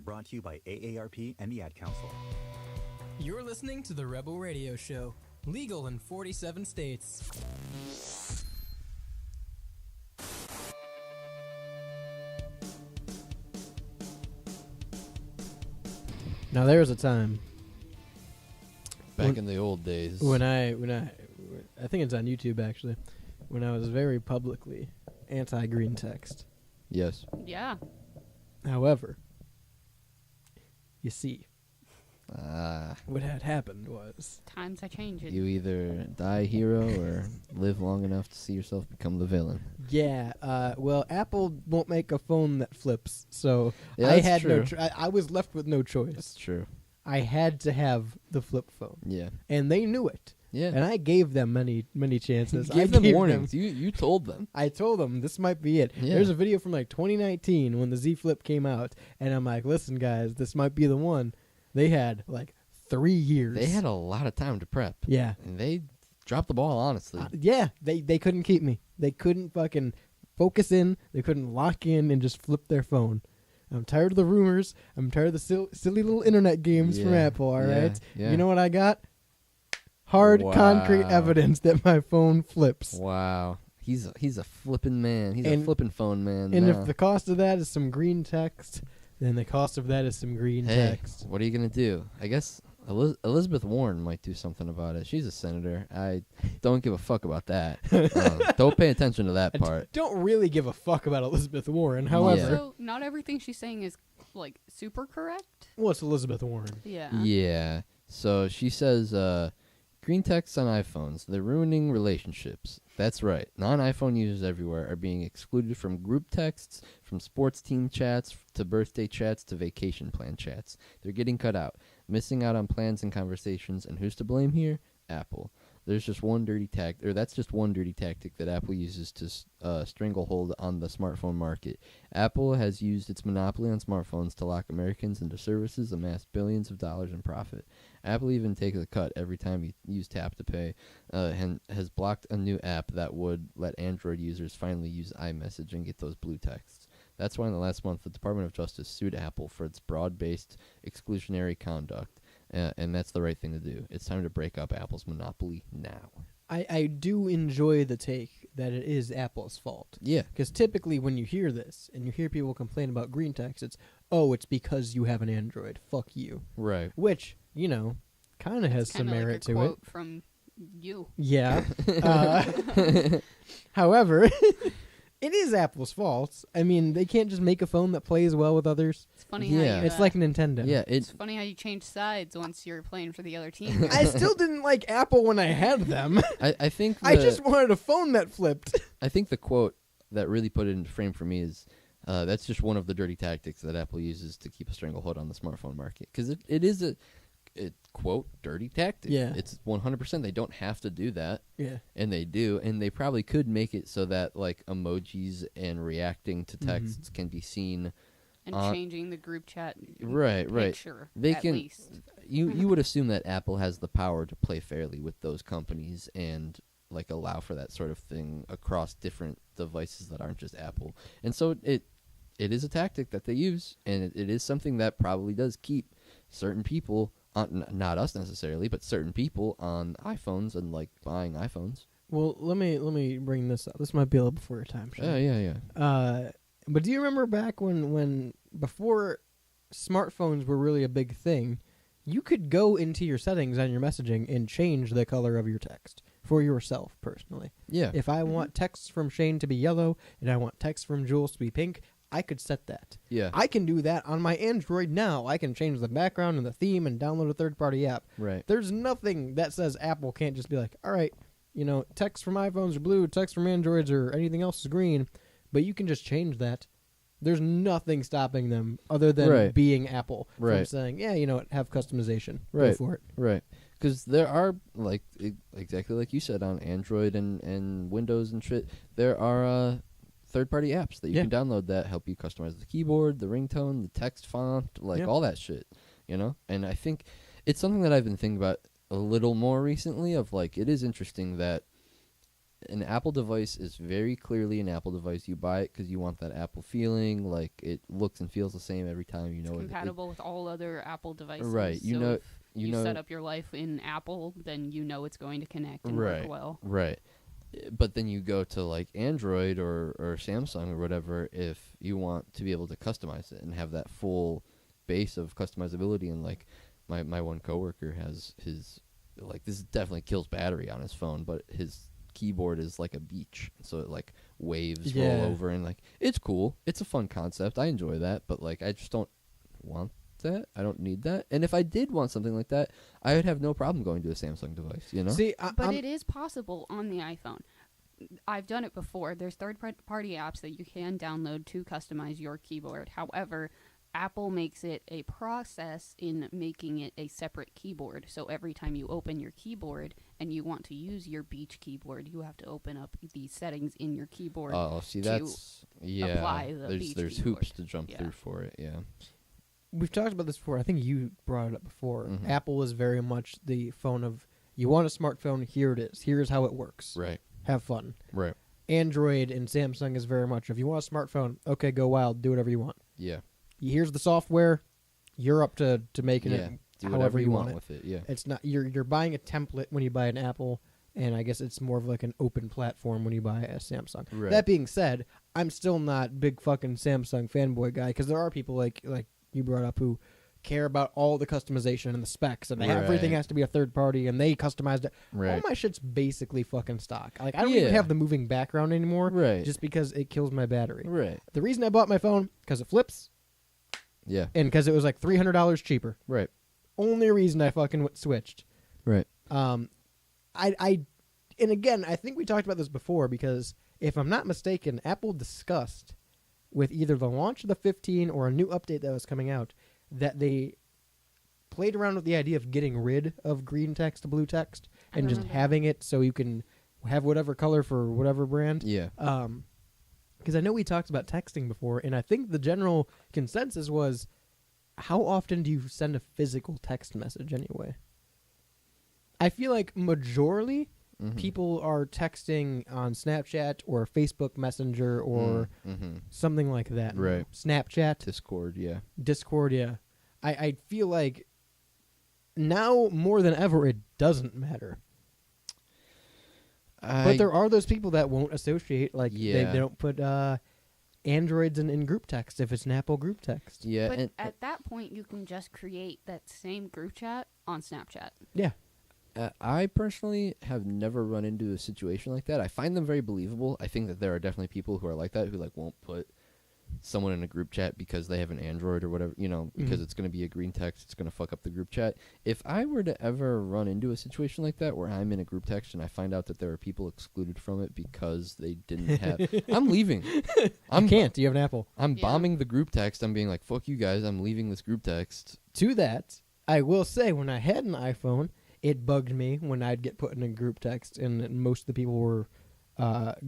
Brought to you by AARP and the Ad Council. You're listening to the Rebel Radio Show, legal in 47 states. Now there was a time Back in the old days. when I think it's on YouTube actually, when I was very publicly anti-green text. Yes. Yeah. However, you see, Ah. what had happened was Times are changing. You either die a hero or live long enough to see yourself become the villain. yeah. Well, Apple won't make a phone that flips, so Yeah, I that's had no. true. I was left with no choice. That's true. I had to have the flip phone. Yeah. And they knew it. Yeah. And I gave them many chances. I Give them gave warnings. You told them. I told them this might be it. Yeah. There's a video from like 2019 when the Z Flip came out, and I'm like, listen, guys, this might be the one. They had like 3 years. They had a lot of time to prep. Yeah. And they dropped the ball, honestly. Yeah, they couldn't keep me. They couldn't fucking focus in. They couldn't lock in and just flip their phone. I'm tired of the rumors. I'm tired of the silly little internet games from Yeah, Apple, all yeah, right? yeah. You know what I got? Hard, concrete Wow. evidence that my phone flips. Wow. He's a flipping man. He's a And- flipping phone man. And now. if the cost of that is some green text, then the cost of that is some green Hey, text. what are you going to do? I guess Elizabeth Warren might do something about it. She's a senator. I don't give a fuck about that. Don't pay attention to that part. Don't really give a fuck about Elizabeth Warren. However, So not everything she's saying is like super correct. well, it's Elizabeth Warren. Yeah. Yeah. So she says, green texts on iPhones, they're ruining relationships. That's right. Non-iPhone users everywhere are being excluded from group texts, from sports team chats, to birthday chats, to vacation plan chats. They're getting cut out, missing out on plans and conversations, and who's to blame here? Apple. There's just one dirty that's just one dirty tactic that Apple uses to stranglehold on the smartphone market. Apple has used its monopoly on smartphones to lock Americans into services, amass billions of dollars in profit. Apple even takes a cut every time you use Tap to Pay, and has blocked a new app that would let Android users finally use iMessage and get those blue texts. That's why in the last month, the Department of Justice sued Apple for its broad-based exclusionary conduct. And that's the right thing to do. It's time to break up Apple's monopoly now. I do enjoy the take that it is Apple's fault. Yeah. Because typically when you hear this and you hear people complain about green text, it's because you have an Android. Fuck you. Right. Which, kind of has some Kinda merit like a to it. quote from you. Yeah. However, it is Apple's fault. I mean, they can't just make a phone that plays well with others. It's funny how you, it's like Nintendo. Yeah, it's funny how you change sides once you're playing for the other team. I still didn't like Apple when I had them. I think I just wanted a phone that flipped. I think the quote that really put it into frame for me is, that's just one of the dirty tactics that Apple uses to keep a stranglehold on the smartphone market. Because it is a quote, dirty tactic. Yeah. It's 100%. They don't have to do that. Yeah. And they do. And they probably could make it so that, like, emojis and reacting to Mm-hmm. texts can be seen. And changing the group chat right. picture, They at can. least. You would assume that Apple has the power to play fairly with those companies and, like, allow for that sort of thing across different devices that aren't just Apple. And so it is a tactic that they use, and it is something that probably does keep certain people, not us necessarily, but certain people on iPhones and, like, buying iPhones. Well, let me bring this up. This might be a little before your time. Sean. Yeah. But do you remember back when before smartphones were really a big thing, you could go into your settings on your messaging and change the color of your text for yourself personally. Yeah. If I want texts from Shane to be yellow and I want texts from Jules to be pink, I could set that. Yeah. I can do that on my Android now. I can change the background and the theme and download a third-party app. Right. There's nothing that says Apple can't just be like, all right, text from iPhones are blue, text from Androids or anything else is green, but you can just change that. There's nothing stopping them other than being Apple from saying, yeah, have customization. Right. Go for it. Right. Because there are, like, exactly like you said, on Android and Windows and shit, there are third-party apps that you can download that help you customize the keyboard, the ringtone, the text font, all that shit, And I think it's something that I've been thinking about a little more recently of, like, it is interesting that an Apple device is very clearly an Apple device. You buy it because you want that Apple feeling, like it looks and feels the same every time. It's compatible with all other Apple devices. Right. If you set up your life in Apple, then it's going to connect and work well. Right. But then you go to, like, Android or Samsung or whatever if you want to be able to customize it and have that full base of customizability. And, like, my one coworker has his, like, this definitely kills battery on his phone, but his keyboard is like a beach, so it, like, waves roll over, and, like, it's cool. It's a fun concept. I enjoy that, but, like, I just don't want that. I don't need that. And if I did want something like that, I would have no problem going to a Samsung device, See, but it is possible on the iPhone. I've done it before. There's third-party apps that you can download to customize your keyboard. However, Apple makes it a process in making it a separate keyboard. So every time you open your keyboard and you want to use your Beach keyboard, you have to open up the settings in your keyboard. Oh, see, that's apply the Beach there's keyboard. hoops to jump through for it. Yeah. We've talked about this before. I think you brought it up before. Mhm. Apple is very much the phone of, you want a smartphone, here it is. Here's how it works. Right. Have fun. Right. Android and Samsung is very much, if you want a smartphone, okay, go wild, do whatever you want. Yeah. Here's the software. You're up to making Yeah. it Do however whatever you you want want it. with it, yeah. It's not you're buying a template when you buy an Apple, and I guess it's more of like an open platform when you buy a Samsung. Right. That being said, I'm still not big fucking Samsung fanboy guy because there are people like you brought up who care about all the customization and the specs, and everything Right. has to be a third party, and they customized it. All Right. my shit's basically fucking stock. Like I don't Yeah. even have the moving background anymore, Right. just because it kills my battery. Right. The reason I bought my phone because it flips, Yeah. and because it was like $300 cheaper. Right. Only reason I fucking switched. Right. And again, I think we talked about this before because if I'm not mistaken, Apple discussed with either the launch of the 15 or a new update that was coming out that they played around with the idea of getting rid of green text to blue text and just having it so you can have whatever color for whatever brand. Yeah. Because I know we talked about texting before, and I think the general consensus was, how often do you send a physical text message anyway? I feel like majorly people are texting on Snapchat or Facebook Messenger or something like that. Right. Snapchat. Discord, yeah. Discord, yeah. I feel like now more than ever it doesn't matter. But there are those people that won't associate, like they don't put Androids in group text if it's an Apple group text. Yeah. But at that point, you can just create that same group chat on Snapchat. Yeah. I personally have never run into a situation like that. I find them very believable. I think that there are definitely people who are like that, who like won't put someone in a group chat because they have an Android or whatever, you know, because it's going to be a green text, it's going to fuck up the group chat. If I were to ever run into a situation like that where I'm in a group text and I find out that there are people excluded from it because they didn't have, I'm leaving. I can't. You have an Apple. I'm bombing the group text. I'm being like, fuck you guys. I'm leaving this group text. To that, I will say when I had an iPhone, it bugged me when I'd get put in a group text, and most of the people were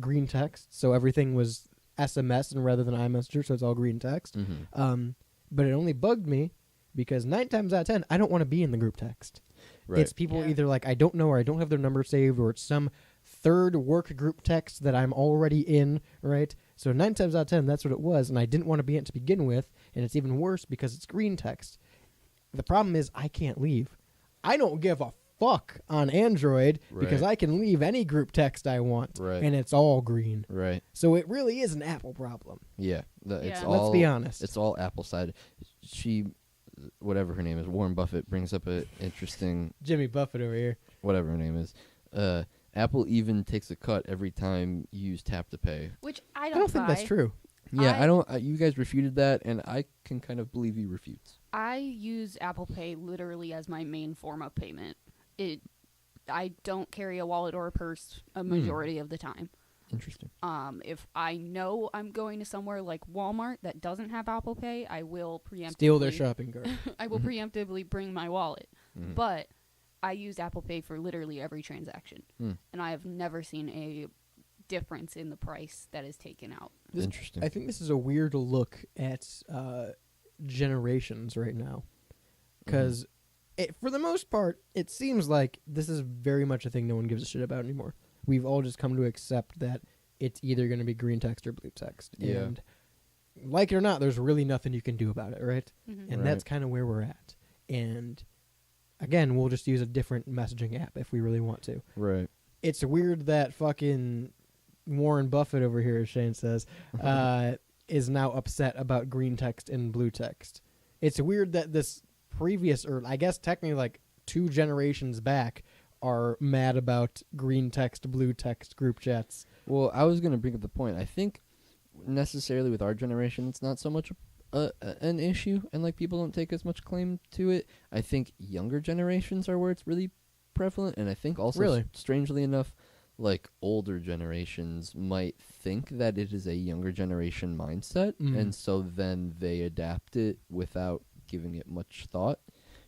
green text, so everything was SMS and rather than iMessenger, so it's all green text. But it only bugged me because 9 times out of 10, I don't want to be in the group text. Right. It's people either like I don't know or I don't have their number saved, or it's some third work group text that I'm already in, right? So 9 times out of 10, that's what it was, and I didn't want to be in it to begin with, and it's even worse because it's green text. The problem is I can't leave. I don't give a fuck on Android because I can leave any group text I want, and it's all green. Right. So it really is an Apple problem. Yeah. It's all, let's be honest. It's all Apple side. She, whatever her name is, Warren Buffett brings up an interesting... Jimmy Buffett over here. Whatever her name is. Apple even takes a cut every time you use Tap to Pay. Which I don't think that's true. Yeah, I don't. You guys refuted that, and I can kind of believe he refutes. I use Apple Pay literally as my main form of payment. I don't carry a wallet or a purse a majority of the time. Interesting. If I know I'm going to somewhere like Walmart that doesn't have Apple Pay, I will preemptively steal their shopping cart. I will preemptively bring my wallet. But I use Apple Pay for literally every transaction, and I have never seen a difference in the price that is taken out. Interesting. I think this is a weird look at generations right now, because for the most part, it seems like this is very much a thing no one gives a shit about anymore. We've all just come to accept that it's either going to be green text or blue text. Yeah. And like it or not, there's really nothing you can do about it, right? And that's kind of where we're at. And again, we'll just use a different messaging app if we really want to. Right. It's weird that fucking Warren Buffett over here, as Shane says, is now upset about green text and blue text. It's weird that this previous, or I guess technically like 2 generations back, are mad about green text, blue text group chats. Well, I was going to bring up the point. I think necessarily with our generation, it's not so much an issue, and like people don't take as much claim to it. I think younger generations are where it's really prevalent, and I think also, strangely enough, like older generations might think that it is a younger generation mindset, and so then they adapt it without giving it much thought.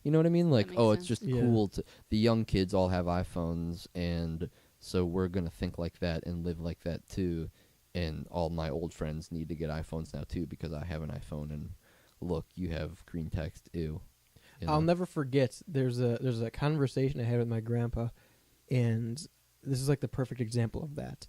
You know what I mean? Like, oh, it's just cool to... The young kids all have iPhones, and so we're going to think like that and live like that too. And all my old friends need to get iPhones now too because I have an iPhone, and look, you have green text, ew. You know? I'll never forget, there's a conversation I had with my grandpa, and this is like the perfect example of that.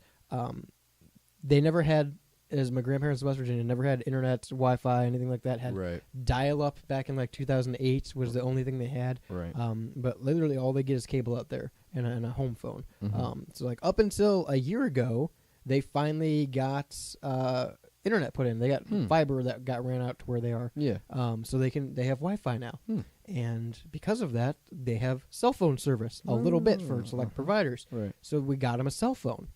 They never had... As my grandparents in West Virginia never had internet, Wi-Fi, anything like that. Had dial-up back in like 2008 was the only thing they had. Right. But literally all they get is cable out there and a home phone. So like up until a year ago, they finally got internet put in. They got fiber that got ran out to where they are. Yeah. So they have Wi-Fi now, and because of that, they have cell phone service a little bit for select providers. Right. So we got them a cell phone,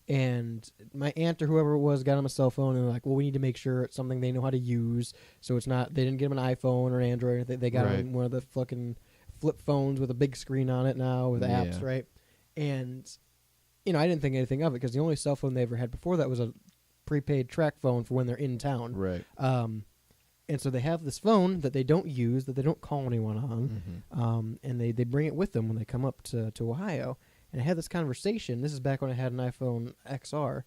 and my aunt or whoever it was got them a cell phone, and they're like, well, we need to make sure it's something they know how to use. So it's not they didn't get them an iPhone or Android. They got them one of the fucking flip phones with a big screen on it now with apps, right? And I didn't think anything of it because the only cell phone they ever had before that was a prepaid track phone for when they're in town. Right. And so they have this phone that they don't use, that they don't call anyone on, and they bring it with them when they come up to Ohio. And I had this conversation. This is back when I had an iPhone XR.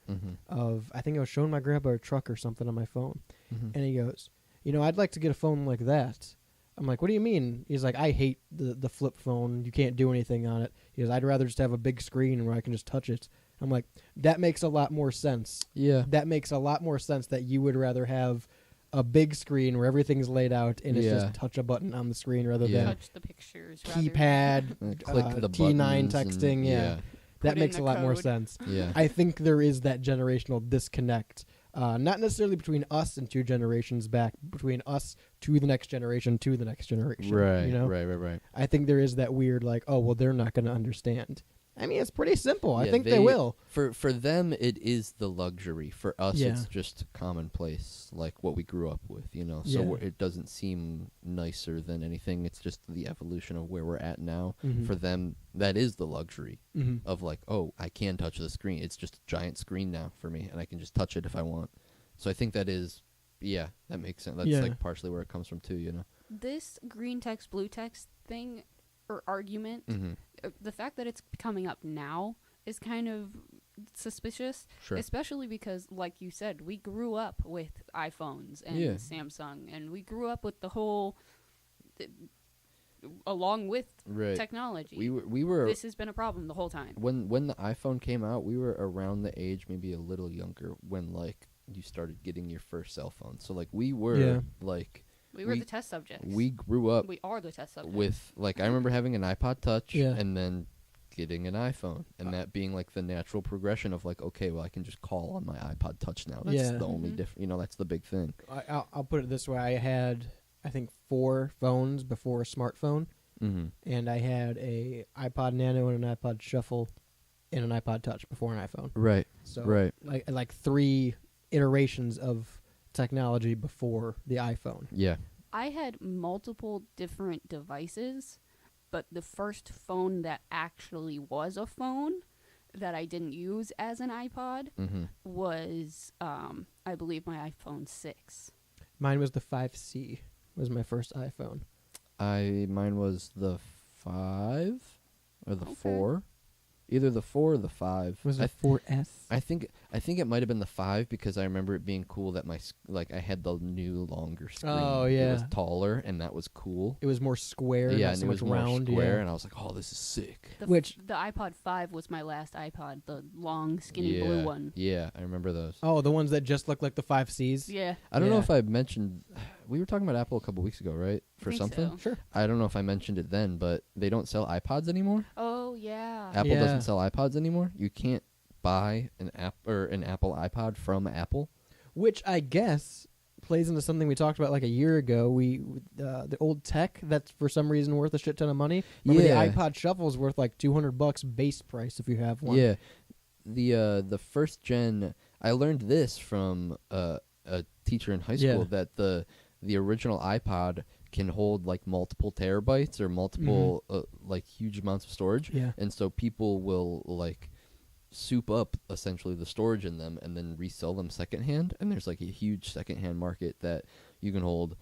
Of I think I was showing my grandpa a truck or something on my phone, and he goes, I'd like to get a phone like that. I'm like, what do you mean? He's like, I hate the flip phone. You can't do anything on it. He goes, I'd rather just have a big screen where I can just touch it. I'm like, that makes a lot more sense. Yeah. That makes a lot more sense that you would rather have a big screen where everything's laid out and it's just touch a button on the screen rather than touch the pictures, keypad, click the T9 buttons texting. and, That Put makes in a the lot more code. sense. Yeah. I think there is that generational disconnect. Not necessarily between us and 2 generations back, between us to the next generation to the next generation. Right. You know? Right. I think there is that weird, like, oh, well, they're not going to understand. I mean, it's pretty simple. I Yeah, think they will. For them, it is the luxury. For us, Yeah. it's just commonplace, like what we grew up with, So Yeah. it doesn't seem nicer than anything. It's just the evolution of where we're at now. Mhm. For them, that is the luxury Mhm. of like, oh, I can touch the screen. It's just a giant screen now for me, and I can just touch it if I want. So I think that is, that makes sense. That's Yeah. like partially where it comes from too, This green text, blue text thing or argument, Mhm. the fact that it's coming up now is kind of suspicious, Sure. especially because, like you said, we grew up with iPhones and Yeah. Samsung, and we grew up with the whole, along with Right. technology. We were. This has been a problem the whole time. When the iPhone came out, we were around the age, maybe a little younger, when like you started getting your first cell phone. So like we were like We were the test subjects. We grew up. We are the test subjects. With like I remember having an iPod Touch Yeah. and then getting an iPhone, and that being like the natural progression of like, okay, well I can just call on my iPod Touch now. That's Yeah. the only different. That's the big thing. I'll put it this way. I had, I think, 4 phones before a smartphone. Mm-hmm. And I had a iPod Nano and an iPod Shuffle and an iPod Touch before an iPhone. Right. So Right. like 3 iterations of technology before the iPhone. Yeah. I had multiple different devices, but the first phone that actually was a phone that I didn't use as an iPod was, I believe, my iPhone 6. Mine was the 5C. Was my first iPhone. Mine was the 5 or the 4. Either the 4 or the 5. Was it 4S? I think it might have been the 5 because I remember it being cool that I had the new longer screen. Oh, It yeah. was taller and that was cool. It was more square. Yeah, not and so it much was more round. square, yeah. and I was like, "Oh, this is sick." The iPod 5 was my last iPod, the long, skinny blue one. Yeah, I remember those. Oh, the ones that just look like the 5Cs? Yeah. I don't know if I mentioned. We were talking about Apple a couple weeks ago, right? For think something. so. Sure. I don't know if I mentioned it then, but they don't sell iPods anymore. Oh, yeah. Apple Yeah. doesn't sell iPods anymore. You can't buy an Apple iPod from Apple. Which I guess plays into something we talked about like a year ago. The old tech that's for some reason worth a shit ton of money. Remember Yeah. the iPod Shuffle is worth like $200 base price if you have one. Yeah, the first gen. I learned this from a teacher in high school Yeah. that the original iPod can hold like multiple terabytes or multiple like huge amounts of storage. Yeah. And so people will like soup up essentially the storage in them and then resell them secondhand. And there's like a huge secondhand market that you can hold,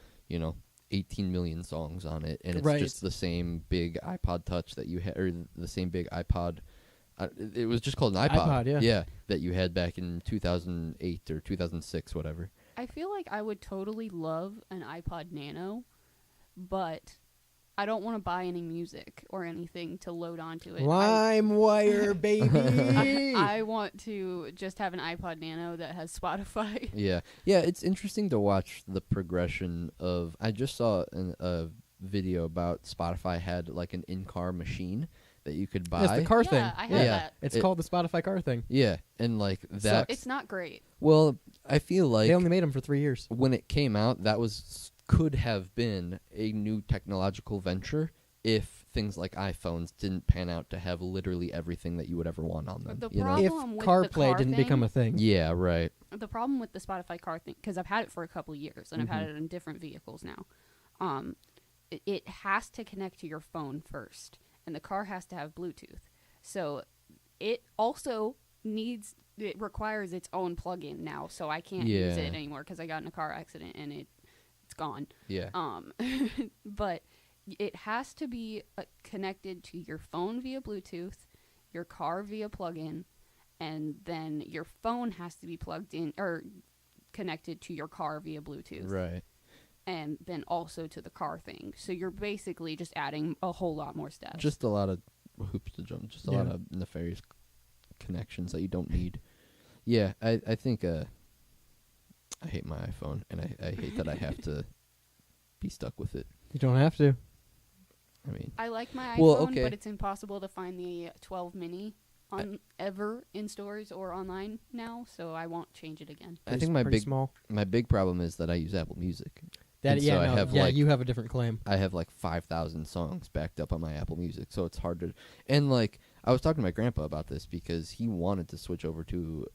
18 million songs on it, and it's Right. just the same big iPod Touch that you had, or the same big iPod. It was just called an iPod. iPod, yeah. that you had back in 2008 or 2006, whatever. I feel like I would totally love an iPod Nano, but I don't want to buy any music or anything to load onto it. LimeWire, baby. I want to just have an iPod Nano that has Spotify. Yeah, it's interesting to watch the progression of. I just saw a video about Spotify had like an in-car machine that you could buy. It's the car thing. Yeah, I have that. It's called the Spotify car thing. Yeah, and like that. It's not great. Well, I feel like They only made them for 3 years. when it came out, that could have been a new technological venture if things like iPhones didn't pan out to have literally everything that you would ever want on them. The you know? If problem with CarPlay the car didn't thing, become a thing. Yeah, right. The problem with the Spotify car thing, because I've had it for a couple years and I've had Mhm. it in different vehicles now. It has to connect to your phone first, and the car has to have Bluetooth. So it also it requires its own plug-in now, so I can't use Yeah. it anymore because I got in a car accident and it's gone. Yeah. But it has to be connected to your phone via Bluetooth, your car via plug-in, and then your phone has to be plugged in or connected to your car via Bluetooth. Right. And then also to the car thing. So you're basically just adding a whole lot more steps. Just a lot of hoops to jump. Just a lot Yeah. of nefarious connections that you don't need. Yeah, I think I hate my iPhone, and I hate that I have to be stuck with it. You don't have to. I mean, I like my Well, iPhone, okay. but it's impossible to find the 12 mini ever in stores or online now, so I won't change it again. I think my pretty big small. my big problem is that I use Apple Music. That And yeah, so I no, have yeah, like, you have a different claim. I have like 5,000 songs backed up on my Apple Music, so it's hard to. And like, I was talking to my grandpa about this because he wanted to switch over to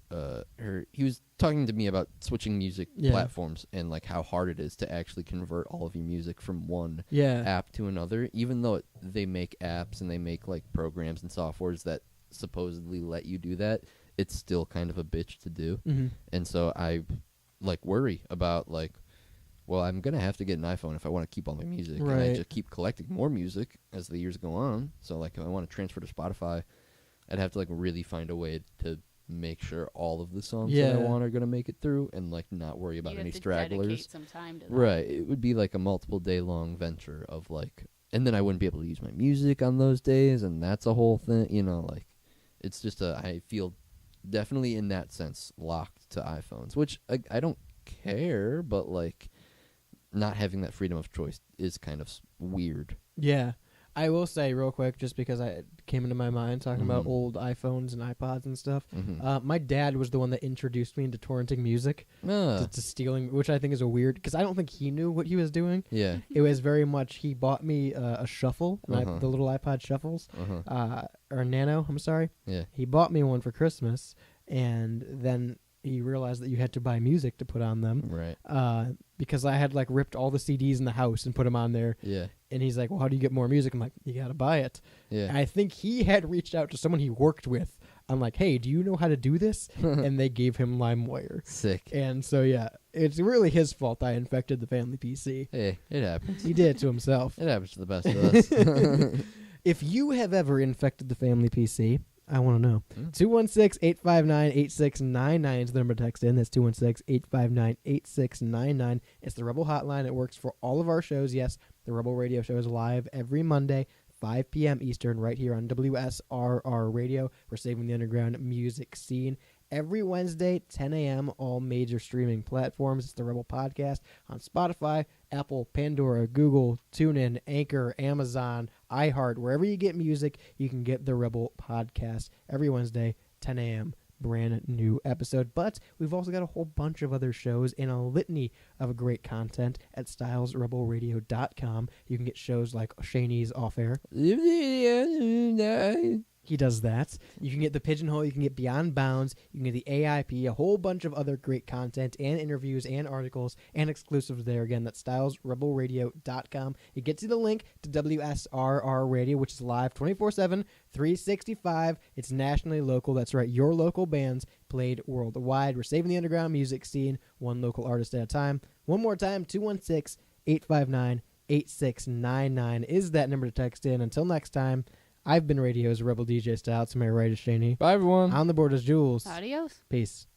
he was talking to me about switching music Yeah. platforms and like how hard it is to actually convert all of your music from one Yeah. app to another. Even though they make apps and they make like programs and softwares that supposedly let you do that, it's still kind of a bitch to do. Mhm. And so I like worry about like, well, I'm gonna have to get an iPhone if I want to keep all my music, and I Right. just keep collecting more music as the years go on. So like, if I want to transfer to Spotify, I'd have to like really find a way to make sure all of the songs that I Yeah. want are gonna make it through, and like not worry about You any have to stragglers. dedicate some time to that. Right, it would be like a multiple day long venture of like, and then I wouldn't be able to use my music on those days, and that's a whole thing. You know, like, it's just I feel definitely in that sense locked to iPhones, which I don't care, but like, not having that freedom of choice is kind of weird. Yeah. I will say real quick, just because I came into my mind talking about Mhm. old iPhones and iPods and stuff. Mhm. My dad was the one that introduced me into torrenting music, Ah. to stealing, which I think is a weird, because I don't think he knew what he was doing. Yeah. It was very much, he bought me a shuffle, the little iPod shuffles, or a Nano, I'm sorry. Yeah. He bought me one for Christmas, and then he realized that you had to buy music to put on them. Right. Because I had like ripped all the CDs in the house and put them on there. Yeah. And he's like, well, how do you get more music? I'm like, you got to buy it. Yeah. And I think he had reached out to someone he worked with. I'm like, hey, do you know how to do this? And they gave him LimeWire. Sick. And so, yeah, it's really his fault I infected the family PC. Hey, it happens. He did it to himself. It happens to the best of us. If you have ever infected the family PC, I want to know. 216-859-8699 is the number to text in. That's 216-859-8699. It's the Rebel Hotline. It works for all of our shows. Yes, the Rebel Radio Show is live every Monday, 5 p.m. Eastern, right here on WSRR Radio. We're saving the underground music scene. Every Wednesday, 10 a.m., all major streaming platforms. It's the Rebel Podcast on Spotify, Apple, Pandora, Google, TuneIn, Anchor, Amazon, iHeart. Wherever you get music, you can get the Rebel Podcast every Wednesday, 10 a.m., brand new episode. But we've also got a whole bunch of other shows and a litany of great content at stylesrebelradio.com. You can get shows like Shaney's Off Air. He does that. You can get The Pigeonhole. You can get Beyond Bounds. You can get the AIP, a whole bunch of other great content and interviews and articles and exclusives there. Again, that's stylesrebelradio.com. It gets you the link to WSRR Radio, which is live 24/7, 365. It's nationally local. That's right. Your local bands played worldwide. We're saving the underground music scene, one local artist at a time. One more time, 216-859-8699 is that number to text in. Until next time, I've been Radio's Rebel DJ Styles. To my right is Shaney. Bye, everyone. On the board is Jules. Adios. Peace.